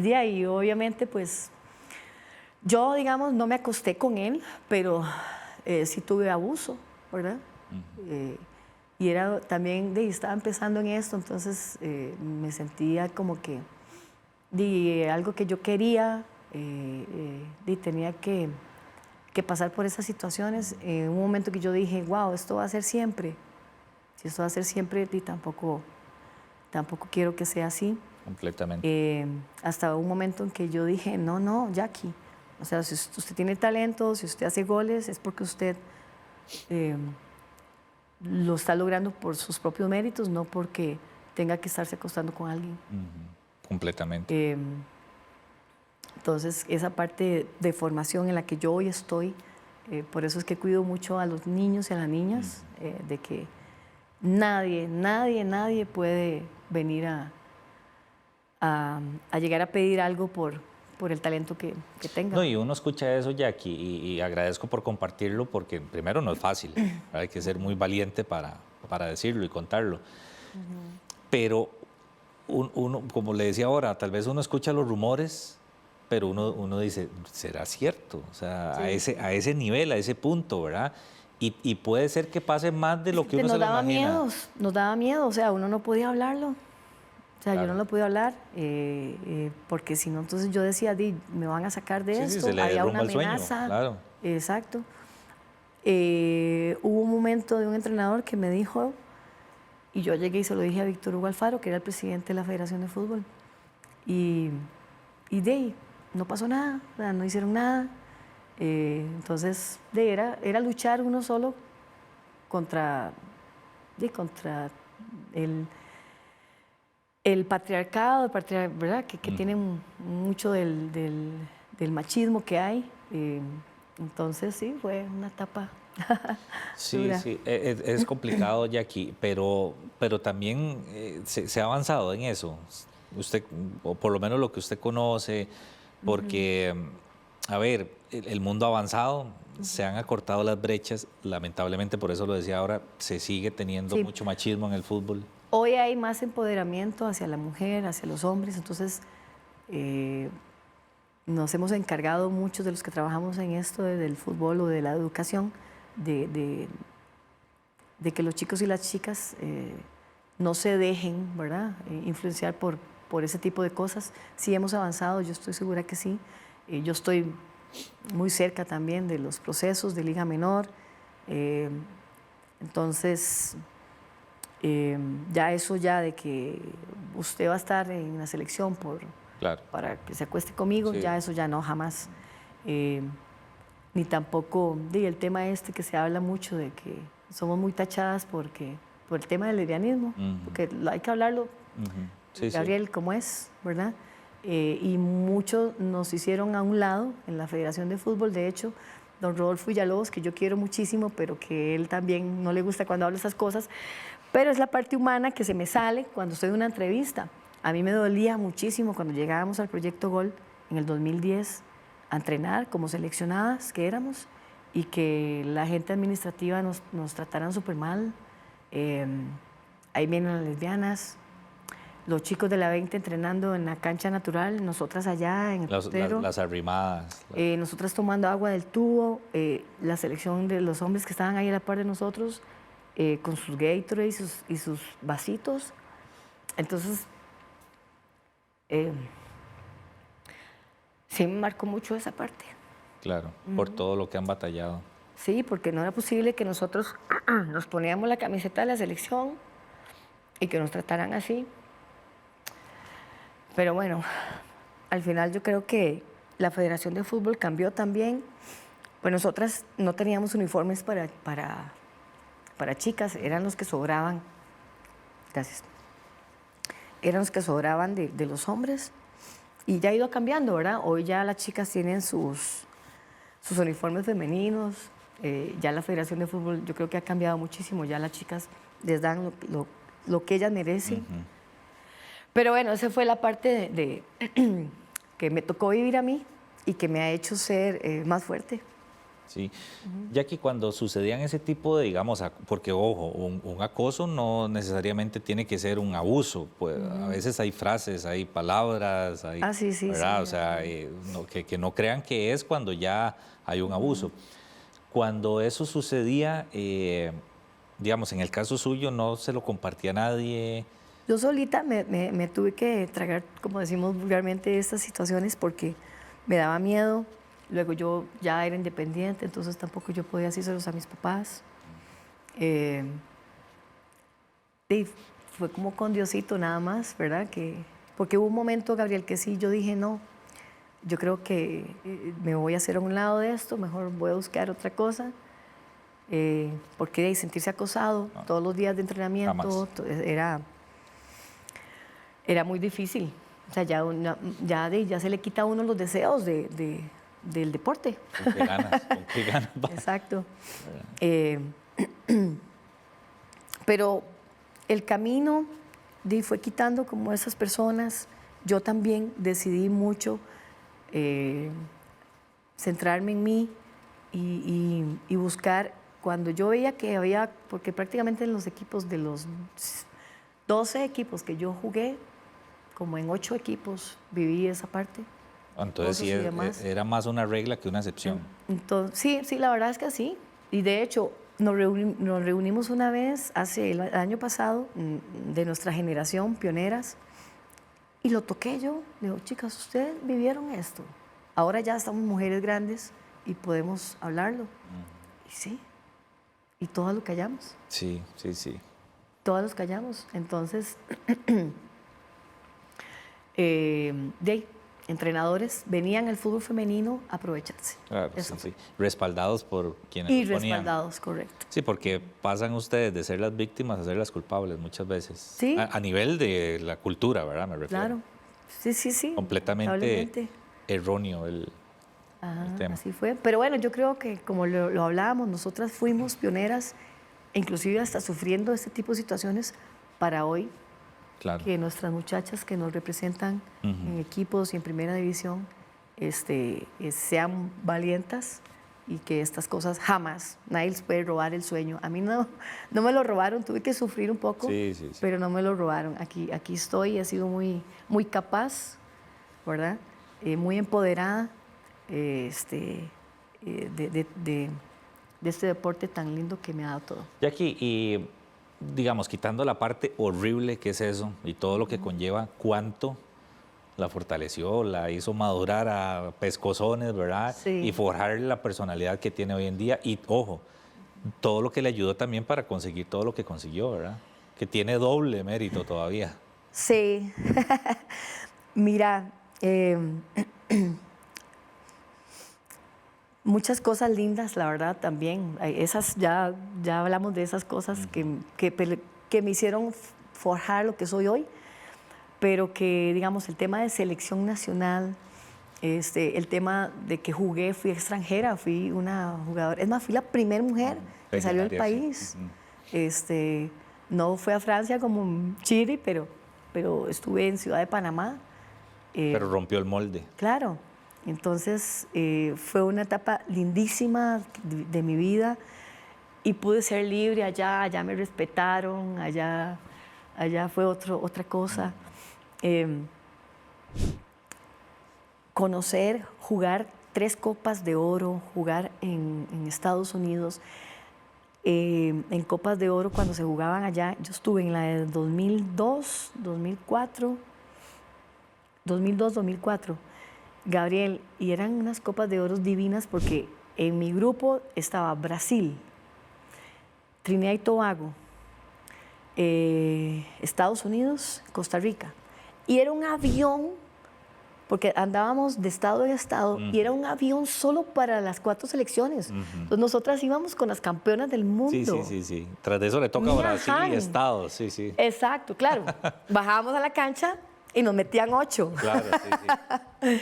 Speaker 2: de ahí, obviamente, pues, yo, digamos, no me acosté con él, pero sí tuve abuso, ¿verdad? Y era también, estaba empezando en esto, entonces me sentía como que algo que yo quería, tenía que pasar por esas situaciones. En un momento que yo dije, wow, esto va a ser siempre. Si esto va a ser siempre, tampoco quiero que sea así.
Speaker 1: Completamente.
Speaker 2: Hasta un momento en que yo dije, no, Jackie, o sea, si usted tiene talento, si usted hace goles, es porque usted lo está logrando por sus propios méritos, no porque tenga que estarse acostando con alguien.
Speaker 1: Completamente.
Speaker 2: Entonces, esa parte de formación en la que yo hoy estoy, por eso es que cuido mucho a los niños y a las niñas, de que nadie puede venir a llegar a pedir algo por el talento que tenga.
Speaker 1: No, y uno escucha eso, Jackie, y agradezco por compartirlo, porque primero no es fácil, hay que ser muy valiente para decirlo y contarlo. Pero uno, como le decía ahora, tal vez uno escucha los rumores, pero uno dice, ¿será cierto? O sea,
Speaker 2: Sí.
Speaker 1: a ese nivel, a ese punto, ¿verdad? Y puede ser que pase más de lo que uno se lo imagina.
Speaker 2: Nos daba miedo, o sea, uno no podía hablarlo. O sea,
Speaker 1: Claro.
Speaker 2: yo no lo podía hablar, porque si no, entonces yo decía, me van a sacar de esto,
Speaker 1: se le
Speaker 2: había una
Speaker 1: derrumba el
Speaker 2: amenaza.
Speaker 1: sueño, claro.
Speaker 2: Exacto. Hubo un momento de un entrenador que me dijo, y yo llegué y se lo dije a Víctor Hugo Alfaro, que era el presidente de la Federación de Fútbol, y no pasó nada, o sea, no hicieron nada. Entonces, era luchar uno solo contra el patriarcado, ¿verdad? Que tiene mucho del machismo que hay. Entonces, sí, fue una etapa
Speaker 1: Sí,
Speaker 2: dura.
Speaker 1: sí, es complicado, Jackie, pero también se ha avanzado en eso. Usted, o por lo menos lo que usted conoce, porque, a ver, el mundo ha avanzado, se han acortado las brechas, lamentablemente, por eso lo decía ahora, se sigue teniendo
Speaker 2: Sí.
Speaker 1: mucho machismo en el fútbol.
Speaker 2: Hoy hay más empoderamiento hacia la mujer, hacia los hombres, entonces nos hemos encargado muchos de los que trabajamos en esto del fútbol o de la educación de que los chicos y las chicas no se dejen, ¿verdad?, influenciar por ese tipo de cosas. Sí hemos avanzado, yo estoy segura que sí. Yo estoy muy cerca también de los procesos de Liga Menor. Entonces, ya de que usted va a estar en la selección
Speaker 1: Claro.
Speaker 2: para que se acueste conmigo,
Speaker 1: Sí.
Speaker 2: ya eso ya no, jamás. Ni tampoco el tema que se habla mucho de que somos muy tachadas por el tema del lesbianismo, porque hay que hablarlo,
Speaker 1: Sí,
Speaker 2: Gabriel, como es, ¿verdad? Y muchos nos hicieron a un lado en la Federación de Fútbol. De hecho, don Rodolfo Villalobos, que yo quiero muchísimo, pero que él también no le gusta cuando hablo esas cosas, pero es la parte humana que se me sale cuando estoy en una entrevista. A mí me dolía muchísimo cuando llegábamos al Proyecto Gol en el 2010 a entrenar como seleccionadas que éramos y que la gente administrativa nos trataran súper mal. Ahí vienen las lesbianas, los chicos de la 20 entrenando en la cancha natural, nosotras allá en el portero.
Speaker 1: Las arrimadas.
Speaker 2: Nosotras tomando agua del tubo, la selección de los hombres que estaban ahí a la par de nosotros, con sus Gatorade y sus vasitos. Entonces, sí me marcó mucho esa parte.
Speaker 1: Claro, por todo lo que han batallado.
Speaker 2: Sí, porque no era posible que nosotros nos poníamos la camiseta de la selección y que nos trataran así. Pero bueno, al final yo creo que la Federación de Fútbol cambió también. Pues nosotras no teníamos uniformes para chicas, eran los que sobraban. Gracias. Eran los que sobraban de los hombres. Y ya ha ido cambiando, ¿verdad? Hoy ya las chicas tienen sus uniformes femeninos. Ya la Federación de Fútbol yo creo que ha cambiado muchísimo, ya las chicas les dan lo que ellas merecen. Pero bueno, esa fue la parte que me tocó vivir a mí y que me ha hecho ser más fuerte.
Speaker 1: Sí, ya que cuando sucedían ese tipo de, digamos, porque ojo, un acoso no necesariamente tiene que ser un abuso, pues a veces hay frases, hay palabras, hay,
Speaker 2: Sí,
Speaker 1: ¿verdad?
Speaker 2: sí.
Speaker 1: O sea, que no crean que es cuando ya hay un abuso. Cuando eso sucedía, digamos, en el caso suyo no se lo compartía a nadie.
Speaker 2: Yo solita me tuve que tragar, como decimos vulgarmente, estas situaciones porque me daba miedo. Luego yo ya era independiente, entonces tampoco yo podía decírselos a mis papás. Y fue como con Diosito nada más, ¿verdad? Porque hubo un momento, Gabriel, que sí, yo dije, no, yo creo que me voy a hacer a un lado de esto, mejor voy a buscar otra cosa. Porque de sentirse acosado todos los días de entrenamiento era muy difícil. O sea, ya se le quita a uno los deseos del deporte.
Speaker 1: ¿Con qué ganas? ¿Con qué ganas?
Speaker 2: Exacto. Pero el camino fue quitando como esas personas. Yo también decidí mucho centrarme en mí y buscar. Cuando yo veía que había, porque prácticamente en los equipos de los 12 equipos que yo jugué, como en 8 equipos viví esa parte.
Speaker 1: Entonces sí, era más una regla que una excepción.
Speaker 2: Entonces, sí, la verdad es que sí. Y de hecho, nos reunimos una vez, el año pasado, de nuestra generación, pioneras, y lo toqué yo. Digo, chicas, ustedes vivieron esto. Ahora ya estamos mujeres grandes y podemos hablarlo. Y sí, y todas lo callamos.
Speaker 1: Sí, sí, sí.
Speaker 2: Todas los callamos. Entonces, entrenadores venían al fútbol femenino a aprovecharse.
Speaker 1: Claro, sí, sí. Respaldados por quienes
Speaker 2: y
Speaker 1: los ponían.
Speaker 2: Respaldados, correcto.
Speaker 1: Sí, porque pasan ustedes de ser las víctimas a ser las culpables muchas veces.
Speaker 2: Sí.
Speaker 1: A nivel de la cultura, ¿verdad? Me refiero.
Speaker 2: Claro. Sí.
Speaker 1: Completamente erróneo el tema.
Speaker 2: Así fue. Pero bueno, yo creo que como lo hablábamos, nosotras fuimos pioneras, inclusive hasta sufriendo este tipo de situaciones para hoy.
Speaker 1: Claro.
Speaker 2: Que nuestras muchachas que nos representan en equipos y en primera división sean valientas y que estas cosas jamás, nadie les puede robar el sueño. A mí no me lo robaron, tuve que sufrir un poco,
Speaker 1: sí.
Speaker 2: pero no me lo robaron. Aquí estoy, he sido muy capaz, ¿verdad? Muy empoderada de este deporte tan lindo que me ha dado todo.
Speaker 1: Jackie, y digamos, quitando la parte horrible que es eso y todo lo que conlleva, ¿cuánto la fortaleció, la hizo madurar a pescozones, ¿verdad?
Speaker 2: Sí.
Speaker 1: Y forjar la personalidad que tiene hoy en día. Y, ojo, todo lo que le ayudó también para conseguir todo lo que consiguió, ¿verdad? Que tiene doble mérito todavía.
Speaker 2: Sí. Mira, muchas cosas lindas, la verdad, también. Esas ya hablamos de esas cosas que me hicieron forjar lo que soy hoy, pero que, digamos, el tema de selección nacional, el tema de que jugué, fui extranjera, fui una jugadora. Es más, fui la primera mujer que salió del país. No fue a Francia como Chiri, pero estuve en Ciudad de Panamá.
Speaker 1: Pero rompió el molde.
Speaker 2: Claro. Entonces, fue una etapa lindísima de mi vida y pude ser libre allá me respetaron, allá fue otra cosa. Conocer, jugar 3 Copas de Oro, jugar en Estados Unidos, en Copas de Oro cuando se jugaban allá. Yo estuve en la de 2002, 2004, Gabriel, y eran unas Copas de Oro divinas porque en mi grupo estaba Brasil, Trinidad y Tobago, Estados Unidos, Costa Rica. Y era un avión, porque andábamos de estado en estado, y era un avión solo para las 4 selecciones. Entonces nosotras íbamos con las campeonas del mundo.
Speaker 1: Sí. Tras de eso le toca a Brasil y Estados, sí.
Speaker 2: Exacto, claro. Bajábamos a la cancha y nos metían 8.
Speaker 1: Claro, sí.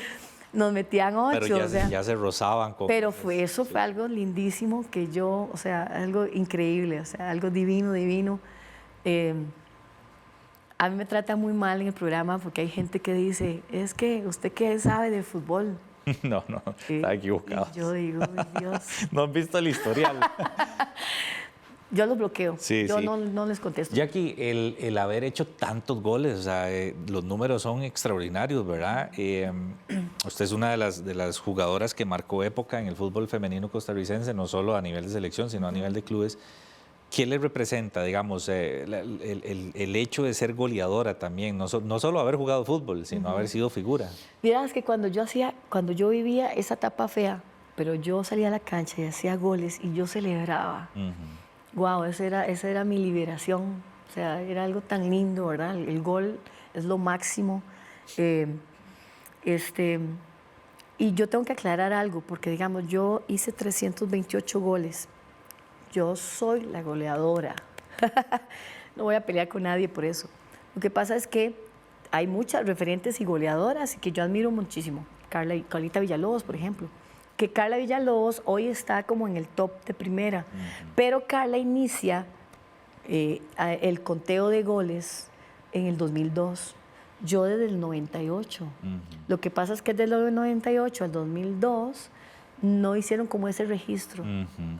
Speaker 2: nos metían 8.
Speaker 1: Pero ya,
Speaker 2: o sea,
Speaker 1: ya se rozaban con...
Speaker 2: pero eso fue algo lindísimo que yo, o sea, algo increíble, o sea, algo divino, divino. A mí me trata muy mal en el programa porque hay gente que dice, es que usted qué sabe de fútbol.
Speaker 1: No, está equivocado.
Speaker 2: Y yo digo, "Ay, Dios".
Speaker 1: No han visto el historial.
Speaker 2: Yo los bloqueo,
Speaker 1: Sí,
Speaker 2: yo
Speaker 1: sí.
Speaker 2: no les contesto.
Speaker 1: Jackie, el haber hecho tantos goles, o sea, los números son extraordinarios, ¿verdad? Usted es una de las jugadoras que marcó época en el fútbol femenino costarricense, no solo a nivel de selección, sino a nivel de clubes. ¿Qué le representa, digamos, el hecho de ser goleadora también? No solo haber jugado fútbol, sino haber sido figura.
Speaker 2: Vieras que cuando yo vivía esa etapa fea, pero yo salía a la cancha y hacía goles y yo celebraba. Wow, esa era mi liberación. O sea, era algo tan lindo, ¿verdad? El gol es lo máximo. Y yo tengo que aclarar algo, porque digamos, yo hice 328 goles. Yo soy la goleadora. No voy a pelear con nadie por eso. Lo que pasa es que hay muchas referentes y goleadoras y que yo admiro muchísimo. Carlita Villalobos, por ejemplo. Que Carla Villalobos hoy está como en el top de primera. Pero Carla inicia el conteo de goles en el 2002. Yo desde el 98. Lo que pasa es que desde el 98 al 2002 no hicieron como ese registro.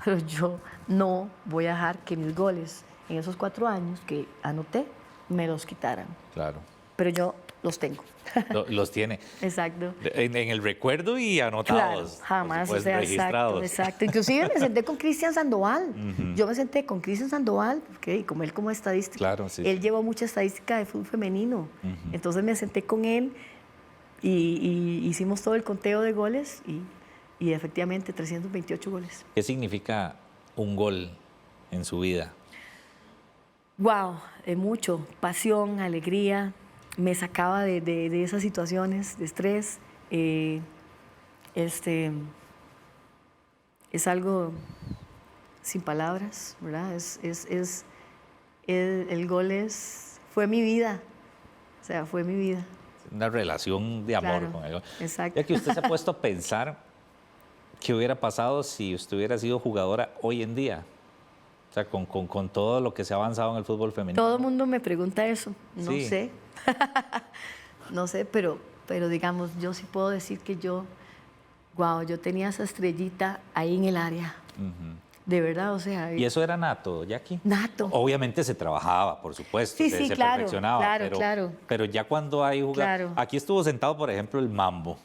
Speaker 2: Pero yo no voy a dejar que mis goles en esos 4 años que anoté me los quitaran.
Speaker 1: Claro.
Speaker 2: Pero yo los tengo.
Speaker 1: Los tiene.
Speaker 2: Exacto.
Speaker 1: En el recuerdo y anotados.
Speaker 2: Claro, jamás,
Speaker 1: por
Speaker 2: o sea,
Speaker 1: registrados.
Speaker 2: exacto. Inclusive me senté con Cristian Sandoval. Yo me senté con Cristian Sandoval, porque como él como estadística,
Speaker 1: Claro, sí,
Speaker 2: él
Speaker 1: sí.
Speaker 2: llevó mucha estadística de fútbol femenino. Entonces me senté con él y hicimos todo el conteo de goles y efectivamente 328 goles.
Speaker 1: ¿Qué significa un gol en su vida?
Speaker 2: Wow, mucho, pasión, alegría, me sacaba de esas situaciones de estrés. Es algo sin palabras, ¿verdad? El gol fue mi vida, o sea, fue mi vida.
Speaker 1: Una relación de amor
Speaker 2: Claro,
Speaker 1: con el gol.
Speaker 2: exacto.
Speaker 1: Ya que usted se ha puesto a pensar qué hubiera pasado si usted hubiera sido jugadora hoy en día. O sea, con todo lo que se ha avanzado en el fútbol femenino.
Speaker 2: Todo el mundo me pregunta eso, no
Speaker 1: Sí.
Speaker 2: sé. No sé, pero digamos, yo sí puedo decir que yo tenía esa estrellita ahí en el área. De verdad, o sea.
Speaker 1: ¿Y eso era nato, Jackie?
Speaker 2: Nato.
Speaker 1: Obviamente se trabajaba, por supuesto,
Speaker 2: Sí,
Speaker 1: se
Speaker 2: claro,
Speaker 1: perfeccionaba.
Speaker 2: claro, claro.
Speaker 1: Pero ya cuando hay jugadores...
Speaker 2: Claro.
Speaker 1: Aquí estuvo sentado, por ejemplo, el Mambo.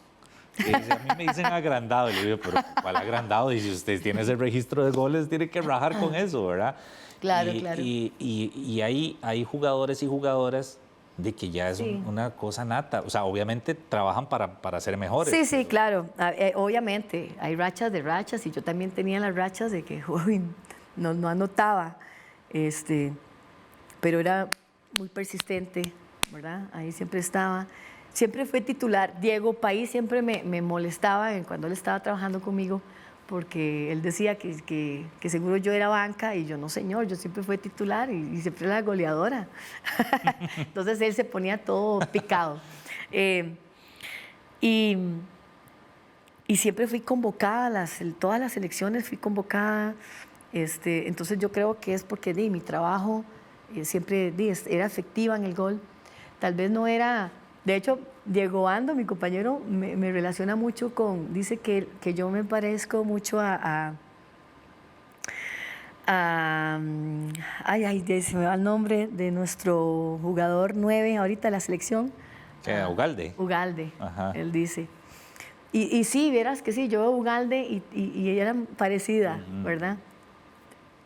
Speaker 1: Y dice, a mí me dicen agrandado. Y le digo, pero ¿cuál agrandado? Y si usted tiene ese registro de goles, tiene que rajar con eso, ¿verdad?
Speaker 2: Claro,
Speaker 1: y,
Speaker 2: claro.
Speaker 1: Y hay jugadores y jugadoras de que ya es
Speaker 2: Sí.
Speaker 1: una cosa nata. O sea, obviamente trabajan para ser mejores.
Speaker 2: Sí, sí, claro. Obviamente, hay rachas de rachas y yo también tenía las rachas de que uy, no anotaba, pero era muy persistente, ¿verdad? Ahí siempre estaba. Siempre fue titular. Diego País siempre me molestaba cuando él estaba trabajando conmigo porque él decía que seguro yo era banca y yo no, señor, yo siempre fui titular y siempre era la goleadora. Entonces él se ponía todo picado. Y siempre fui convocada, todas las elecciones fui convocada. Entonces yo creo que es porque mi trabajo siempre era efectiva en el gol. Tal vez no era... De hecho, Diego Ando, mi compañero, me relaciona mucho dice que yo me parezco mucho se me va el nombre de nuestro jugador 9 ahorita de la selección.
Speaker 1: Ugalde.
Speaker 2: Ugalde,
Speaker 1: Ajá.
Speaker 2: él dice. Y sí, verás que sí, yo veo Ugalde y ella era parecida, ¿verdad?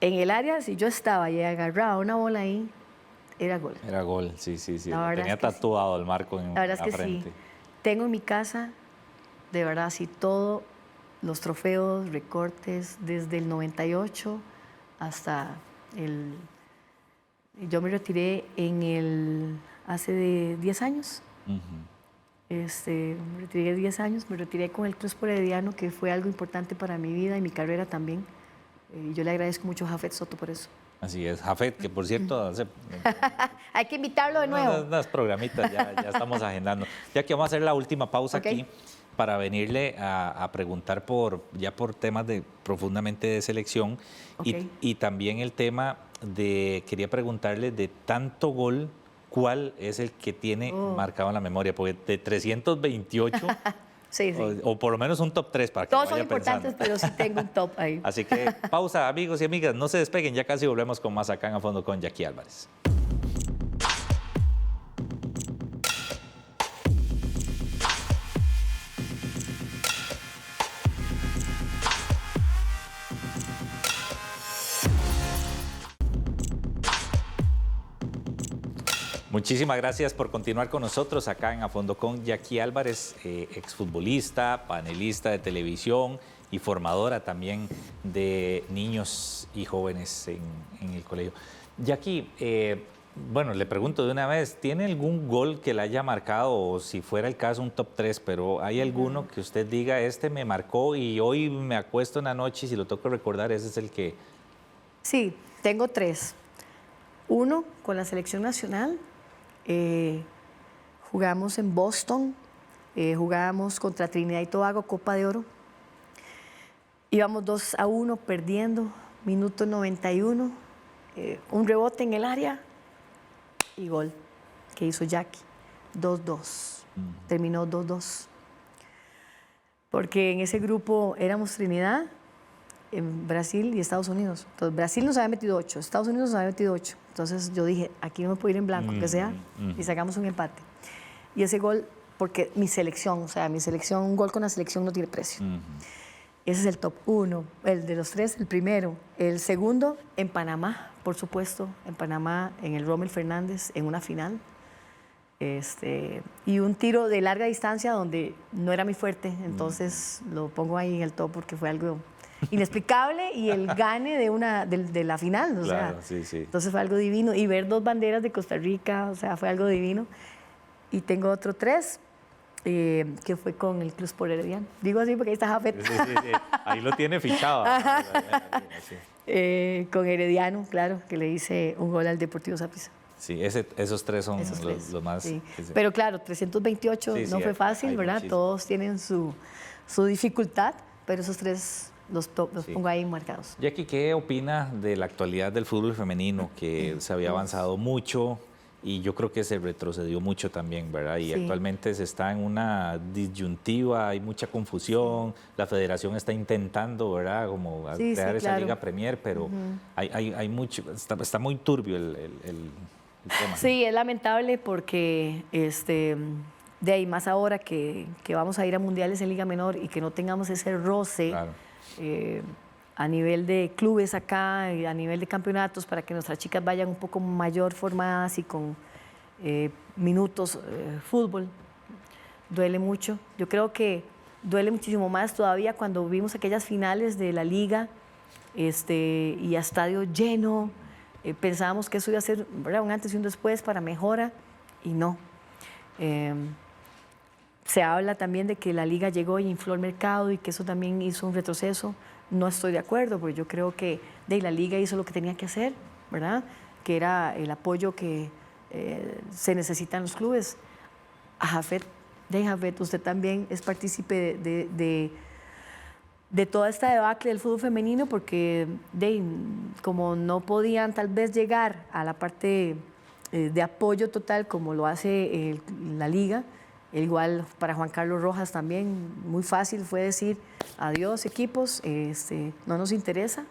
Speaker 2: En el área, si yo estaba y agarraba una bola ahí, era gol.
Speaker 1: Era gol, sí.
Speaker 2: La
Speaker 1: Lo
Speaker 2: verdad
Speaker 1: tenía
Speaker 2: es que
Speaker 1: tatuado el marco en
Speaker 2: La verdad
Speaker 1: la
Speaker 2: es que
Speaker 1: frente.
Speaker 2: sí. Tengo en mi casa, de verdad, sí, todos los trofeos, recortes, desde el 98 hasta el... Yo me retiré hace 10 años. Me retiré 10 años, me retiré con el Crespo Herediano, que fue algo importante para mi vida y mi carrera también. Yo le agradezco mucho a Jafet Soto por eso.
Speaker 1: Así es, Jafet, que por cierto
Speaker 2: Hay que invitarlo de nuevo.
Speaker 1: unas programitas ya estamos agendando. Ya que vamos a hacer la última pausa
Speaker 2: Ok.
Speaker 1: aquí, para venirle a preguntar ya por temas profundamente de selección y también el tema quería preguntarle de tanto gol, ¿cuál es el que tiene marcado en la memoria? Porque de 328...
Speaker 2: Sí, sí.
Speaker 1: O por lo menos un top 3 para que
Speaker 2: Todos
Speaker 1: vaya
Speaker 2: son importantes,
Speaker 1: pensando.
Speaker 2: pero sí tengo un top ahí.
Speaker 1: Así que pausa, amigos y amigas, no se despeguen, ya casi volvemos con más acá en A Fondo con Jackie Álvarez. Muchísimas gracias por continuar con nosotros acá en A Fondo con Jackie Álvarez, exfutbolista, panelista de televisión y formadora también de niños y jóvenes en el colegio. Jackie, bueno, le pregunto de una vez, ¿tiene algún gol que le haya marcado, o si fuera el caso un top 3, pero hay alguno que usted diga, este me marcó y hoy me acuesto en la noche y si lo toco recordar, ese es el que...
Speaker 2: Sí, tengo 3. Uno, con la selección nacional. Jugamos en Boston, jugábamos contra Trinidad y Tobago, Copa de Oro. Íbamos 2-1 perdiendo, minuto 91, un rebote en el área y gol que hizo Jackie, 2-2, terminó 2-2. Porque en ese grupo éramos Trinidad, en Brasil y Estados Unidos. Entonces, Brasil nos había metido 8, Estados Unidos nos había metido 8. Entonces yo dije, aquí no me puedo ir en blanco, que sea, y sacamos un empate. Y ese gol, porque mi selección, o sea, un gol con la selección no tiene precio. Ese es el top 1, el de los 3, el primero. El segundo, en Panamá, por supuesto, en Panamá, en el Rommel Fernández, en una final. Y un tiro de larga distancia donde no era muy fuerte, entonces lo pongo ahí en el top porque fue algo inexplicable y el gane de la final, o
Speaker 1: Claro,
Speaker 2: sea,
Speaker 1: sí, sí.
Speaker 2: entonces fue algo divino. Y ver 2 banderas de Costa Rica, o sea, fue algo divino. Y tengo otro 3, que fue con el Club Sport Herediano. Digo así porque ahí está Jafet.
Speaker 1: Sí. Ahí lo tiene fichado. Sí.
Speaker 2: Con Herediano, claro, que le hice un gol al Deportivo Saprissa.
Speaker 1: Sí, esos 3 son los más...
Speaker 2: Sí. Pero claro, 328 no fue fácil, ¿verdad? Muchísimo. Todos tienen su dificultad, pero esos 3 los pongo ahí marcados.
Speaker 1: Jackie, ¿qué opina de la actualidad del fútbol femenino? Que se había avanzado mucho y yo creo que se retrocedió mucho también, ¿verdad? Y actualmente se está en una disyuntiva, hay mucha confusión, la federación está intentando, ¿verdad? Como crear esa Liga Premier, pero hay mucho, está muy turbio el tema.
Speaker 2: Sí, es lamentable porque de ahí más ahora que vamos a ir a mundiales en Liga Menor y que no tengamos ese roce. Claro. A nivel de clubes acá, y a nivel de campeonatos, para que nuestras chicas vayan un poco mayor formadas y con minutos fútbol. Duele mucho. Yo creo que duele muchísimo más todavía cuando vimos aquellas finales de la liga y a estadio lleno. Pensábamos que eso iba a ser, ¿verdad?, un antes y un después para mejora, y no. Se habla también de que la liga llegó y infló el mercado y que eso también hizo un retroceso. No estoy de acuerdo, porque yo creo que la liga hizo lo que tenía que hacer, ¿verdad? Que era el apoyo que se necesita en los clubes. A Jafet, usted también es partícipe de toda esta debacle del fútbol femenino, porque como no podían tal vez llegar a la parte de apoyo total como lo hace la liga. Igual para Juan Carlos Rojas también, muy fácil fue decir, adiós equipos, no nos interesa,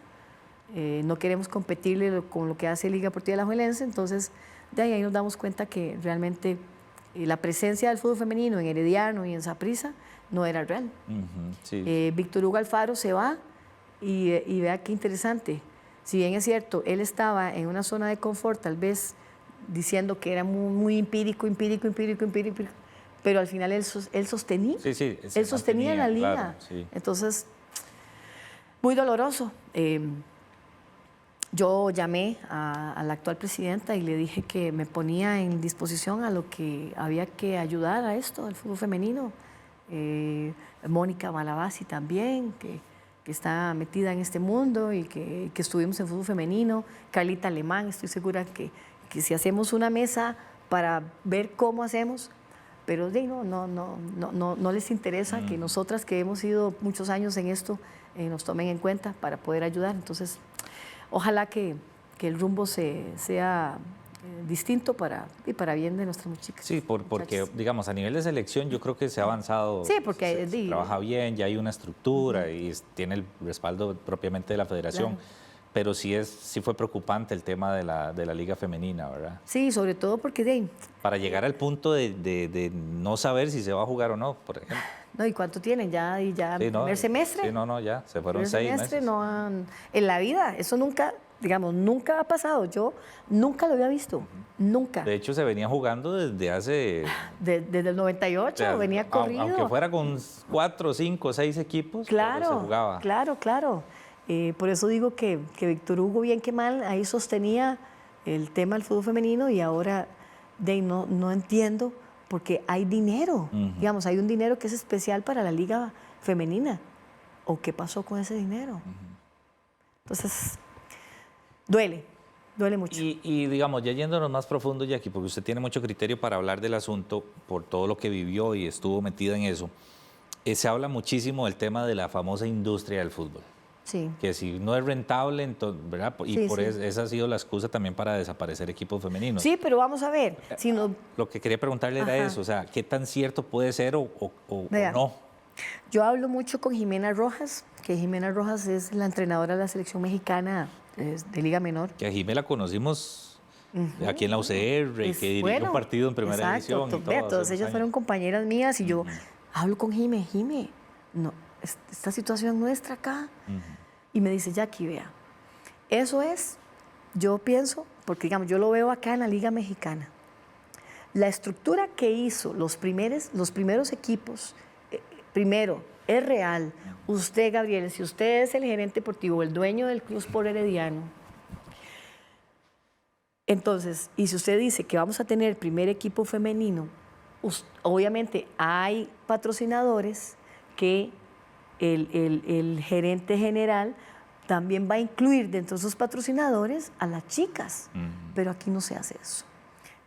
Speaker 2: no queremos competirle con lo que hace Liga Deportiva Alajuelense. Entonces, de ahí nos damos cuenta que realmente la presencia del fútbol femenino en Herediano y en Saprissa no era real. Sí. Víctor Hugo Alfaro se va y vea qué interesante. Si bien es cierto, él estaba en una zona de confort, tal vez diciendo que era muy empírico, pero al final él sostenía, él sostenía la liga. Claro, sí. Entonces, muy doloroso. Yo llamé a la actual presidenta y le dije que me ponía en disposición a lo que había que ayudar a esto, al fútbol femenino. Mónica Malabasi también, que está metida en este mundo y que estuvimos en fútbol femenino. Carlita Alemán, estoy segura que si hacemos una mesa para ver cómo hacemos, pero no les interesa que nosotras que hemos sido muchos años en esto nos tomen en cuenta para poder ayudar. Entonces, ojalá que el rumbo sea distinto para bien de nuestras chicas.
Speaker 1: Sí, porque, digamos, a nivel de selección yo creo que se ha avanzado.
Speaker 2: Sí, porque
Speaker 1: se trabaja bien, ya hay una estructura y tiene el respaldo propiamente de la federación. Claro. Pero sí fue preocupante el tema de la liga femenina, ¿verdad?
Speaker 2: Sí, sobre todo porque
Speaker 1: para llegar al punto de no saber si se va a jugar o no, por ejemplo.
Speaker 2: No, ¿y cuánto tienen? Ya primer semestre.
Speaker 1: Sí, ya, se fueron 6 meses.
Speaker 2: En la vida, eso nunca ha pasado. Yo nunca lo había visto, nunca.
Speaker 1: De hecho, se venía jugando desde hace...
Speaker 2: Desde el 98, o sea, venía corrido.
Speaker 1: Aunque fuera con 4, 5, 6 equipos,
Speaker 2: claro,
Speaker 1: pero se jugaba.
Speaker 2: Claro. Por eso digo que Víctor Hugo, bien que mal, ahí sostenía el tema del fútbol femenino y ahora no entiendo porque hay dinero. Digamos, hay un dinero que es especial para la liga femenina. ¿O qué pasó con ese dinero? Entonces, duele mucho.
Speaker 1: Y digamos, ya yéndonos más profundo, Jackie, porque usted tiene mucho criterio para hablar del asunto por todo lo que vivió y estuvo metida en eso, se habla muchísimo del tema de la famosa industria del fútbol.
Speaker 2: Sí.
Speaker 1: Que si no es rentable, entonces, ¿verdad? Y esa ha sido la excusa también para desaparecer equipos femeninos.
Speaker 2: Sí, pero vamos a ver. Si no...
Speaker 1: Lo que quería preguntarle era eso, o sea, ¿qué tan cierto puede ser o no?
Speaker 2: Yo hablo mucho con Jimena Rojas, que Jimena Rojas es la entrenadora de la selección mexicana de Liga Menor.
Speaker 1: Que a Jimena la conocimos aquí en la UCR y que dirigió un partido en primera división.
Speaker 2: Todas ellas fueron compañeras mías y yo hablo con Jimé, no, esta situación nuestra acá. Y me dice, Jackie, vea, eso es, yo pienso, porque digamos, yo lo veo acá en la Liga Mexicana. La estructura que hizo los primeros equipos, primero, es real. Usted, Gabriel, si usted es el gerente deportivo, el dueño del Club Sport Herediano, entonces, y si usted dice que vamos a tener primer equipo femenino, obviamente hay patrocinadores que el gerente general también va a incluir dentro de sus patrocinadores a las chicas, pero aquí no se hace eso.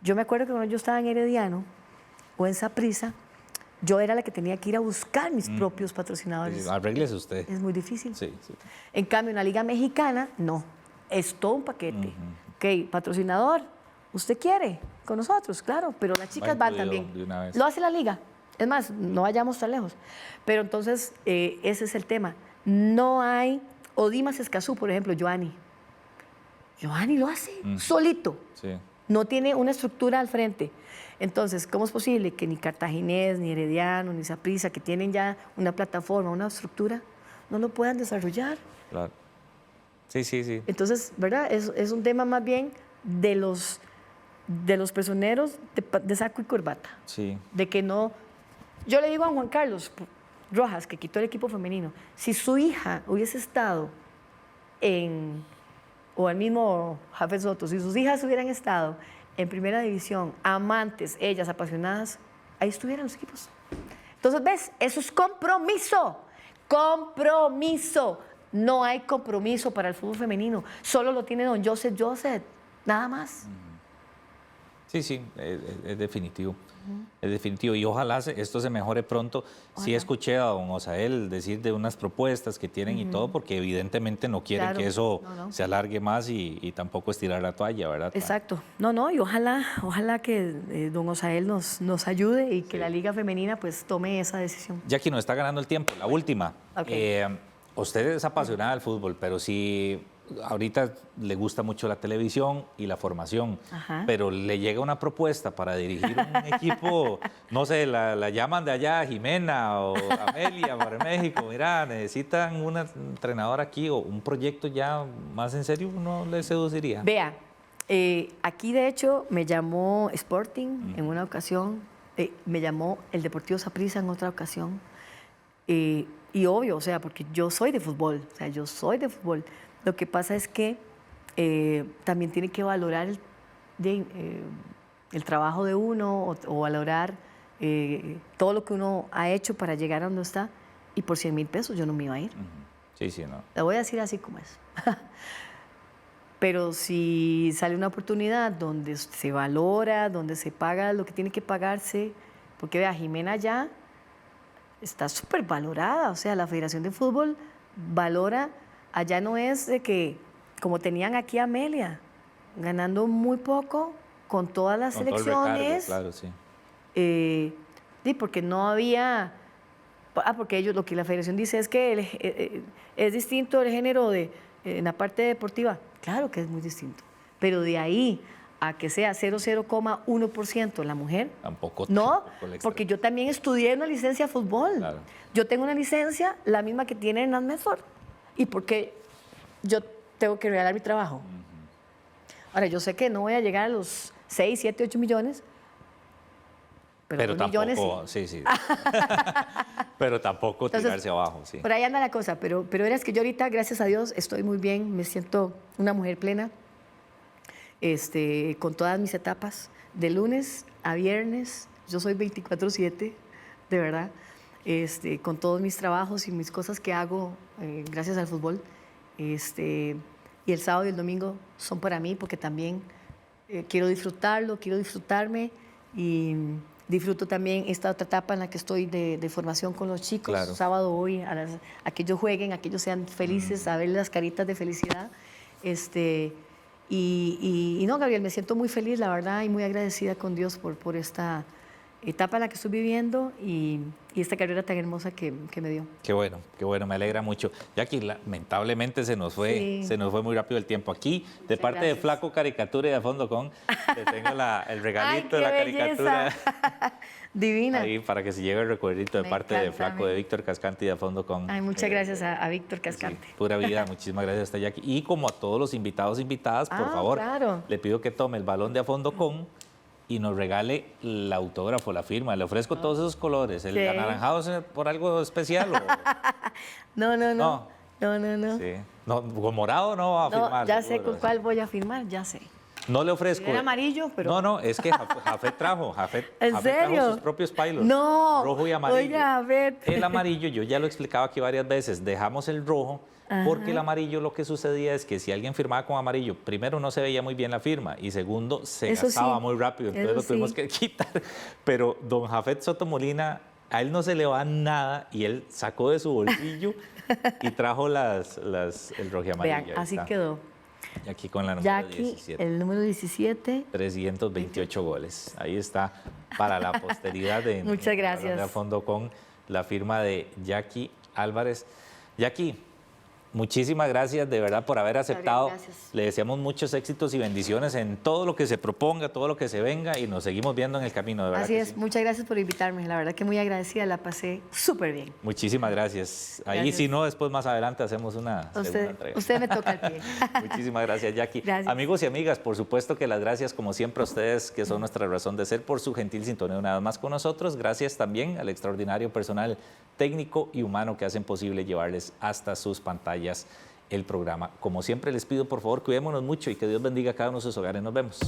Speaker 2: Yo me acuerdo que cuando yo estaba en Herediano o en Saprissa, yo era la que tenía que ir a buscar mis propios patrocinadores.
Speaker 1: Arréglese usted.
Speaker 2: Es muy difícil.
Speaker 1: Sí.
Speaker 2: En cambio, en la Liga Mexicana, no. Es todo un paquete. Ok, patrocinador, ¿usted quiere? Con nosotros, claro, pero las chicas van también. Lo hace la Liga. Es más, no vayamos tan lejos. Pero entonces, ese es el tema. No hay... Odimas Escazú, por ejemplo, Joanny lo hace solito.
Speaker 1: Sí.
Speaker 2: No tiene una estructura al frente. Entonces, ¿cómo es posible que ni Cartaginés, ni Herediano, ni Saprissa, que tienen ya una plataforma, una estructura, no lo puedan desarrollar?
Speaker 1: Claro. Sí.
Speaker 2: Entonces, ¿verdad? Es un tema más bien de los personeros de saco y corbata.
Speaker 1: Sí.
Speaker 2: De que no... Yo le digo a Juan Carlos Rojas, que quitó el equipo femenino, si su hija hubiese estado o al mismo Jafet Soto, si sus hijas hubieran estado en primera división, amantes, ellas apasionadas, ahí estuvieran los equipos. Entonces, ¿ves? Eso es compromiso. No hay compromiso para el fútbol femenino. Solo lo tiene don Joseph, nada más.
Speaker 1: Sí, es definitivo. Es definitivo. Y ojalá esto se mejore pronto. Ojalá. Sí escuché a don Osael decir de unas propuestas que tienen y todo, porque evidentemente no quieren que eso se alargue más y tampoco estirar la toalla, ¿verdad?
Speaker 2: Exacto. Y ojalá que don Osael nos ayude y que la Liga Femenina pues tome esa decisión.
Speaker 1: Jackie, nos está ganando el tiempo. La última.
Speaker 2: Okay.
Speaker 1: Usted es apasionada del fútbol, pero sí... Ahorita le gusta mucho la televisión y la formación, pero le llega una propuesta para dirigir un equipo, no sé, la llaman de allá, Jimena o Amelia para México, mira, necesitan un entrenador aquí o un proyecto ya más en serio, ¿no le seduciría?
Speaker 2: Vea, aquí de hecho me llamó Sporting en una ocasión, me llamó el Deportivo Saprissa en otra ocasión, y obvio, o sea, porque yo soy de fútbol. Lo que pasa es que también tiene que valorar el trabajo de uno o valorar todo lo que uno ha hecho para llegar a donde está. Y por 100,000 pesos yo no me iba a ir.
Speaker 1: Sí, no.
Speaker 2: La voy a decir así como es. Pero si sale una oportunidad donde se valora, donde se paga lo que tiene que pagarse, porque vea, Jimena ya está súper valorada, o sea, la Federación de Fútbol valora, allá no es de que, como tenían aquí a Amelia, ganando muy poco con todas las
Speaker 1: Con todo el recargo,
Speaker 2: selecciones,
Speaker 1: claro, sí.
Speaker 2: sí, porque no había, porque ellos, lo que la Federación dice es que es distinto el género en la parte deportiva, claro que es muy distinto, pero de ahí a que sea 0,1% la mujer.
Speaker 1: Tampoco.
Speaker 2: No,
Speaker 1: tampoco
Speaker 2: porque yo también estudié una licencia de fútbol.
Speaker 1: Claro.
Speaker 2: Yo tengo una licencia, la misma que tiene Hernán Mesor. ¿Y por qué yo tengo que regalar mi trabajo? Ahora, yo sé que no voy a llegar a los 6, 7, 8 millones, pero 2 millones
Speaker 1: sí. Sí. Pero tampoco
Speaker 2: Entonces,
Speaker 1: tirarse abajo, sí.
Speaker 2: por ahí anda la cosa, pero verás que yo ahorita, gracias a Dios, estoy muy bien, me siento una mujer plena. Con todas mis etapas, de lunes a viernes, yo soy 24/7, de verdad, con todos mis trabajos y mis cosas que hago gracias al fútbol. Y el sábado y el domingo son para mí porque también quiero disfrutarlo, quiero disfrutarme y disfruto también esta otra etapa en la que estoy de formación con los chicos.
Speaker 1: Claro.
Speaker 2: Sábado voy a que ellos jueguen, a que ellos sean felices, a ver las caritas de felicidad. Y no, Gabriel, me siento muy feliz, la verdad, y muy agradecida con Dios por esta etapa en la que estoy viviendo y esta carrera tan hermosa que me dio.
Speaker 1: Qué bueno, me alegra mucho. Jackie, lamentablemente se nos fue muy rápido el tiempo. Aquí, de parte de Flaco Caricatura y de Fondo Con, le tengo el regalito de la caricatura.
Speaker 2: Divina.
Speaker 1: Ahí para que se lleve el recuerdito de
Speaker 2: Me
Speaker 1: parte de
Speaker 2: encanta,
Speaker 1: Flaco, de Víctor Cascante y de Fondo Con.
Speaker 2: Ay, muchas gracias a Víctor Cascante.
Speaker 1: Sí, pura vida, muchísimas gracias a Jackie. Y como a todos los invitados e invitadas, por favor,
Speaker 2: claro.
Speaker 1: le pido que tome el balón de A Fondo Con y nos regale el autógrafo, la firma. Le ofrezco todos esos colores. ¿El anaranjado es por algo especial? ¿O?
Speaker 2: No.
Speaker 1: Sí. No, con morado no va a firmar.
Speaker 2: Ya sé con cuál voy a firmar, ya sé.
Speaker 1: No le ofrezco.
Speaker 2: Era amarillo, pero...
Speaker 1: No, es que Jafet trajo.
Speaker 2: ¿En serio?
Speaker 1: Trajo sus propios pailos.
Speaker 2: No.
Speaker 1: Rojo y amarillo.
Speaker 2: Oye, Jafet.
Speaker 1: El amarillo, yo ya lo he explicado aquí varias veces, dejamos el rojo porque el amarillo lo que sucedía es que si alguien firmaba con amarillo, primero no se veía muy bien la firma y segundo se gastaba muy rápido, entonces lo tuvimos que quitar. Pero don Jafet Soto Molina, a él no se le va nada y él sacó de su bolsillo y trajo el rojo y amarillo.
Speaker 2: Vean, así quedó.
Speaker 1: Y aquí con la número
Speaker 2: Jackie,
Speaker 1: 17.
Speaker 2: el número 17.
Speaker 1: 328 goles. Ahí está para la posteridad de
Speaker 2: Muchas gracias.
Speaker 1: A Fondo con la firma de Jackie Álvarez. Jackie, muchísimas gracias de verdad por haber aceptado.
Speaker 2: Gracias.
Speaker 1: Le deseamos muchos éxitos y bendiciones en todo lo que se proponga, todo lo que se venga y nos seguimos viendo en el camino, de verdad.
Speaker 2: Así es,
Speaker 1: sí.
Speaker 2: muchas gracias por invitarme. La verdad que muy agradecida, la pasé súper bien.
Speaker 1: Muchísimas gracias. Ahí
Speaker 2: Gracias.
Speaker 1: si no, después más adelante hacemos una segunda entrega.
Speaker 2: Usted me toca el pie.
Speaker 1: Muchísimas gracias, Jackie.
Speaker 2: Gracias.
Speaker 1: Amigos y amigas, por supuesto que las gracias, como siempre, a ustedes, que son nuestra razón de ser, por su gentil sintonía una vez más con nosotros. Gracias también al extraordinario personal técnico y humano que hacen posible llevarles hasta sus pantallas el programa. Como siempre, les pido, por favor, cuidémonos mucho y que Dios bendiga a cada uno de sus hogares. Nos vemos.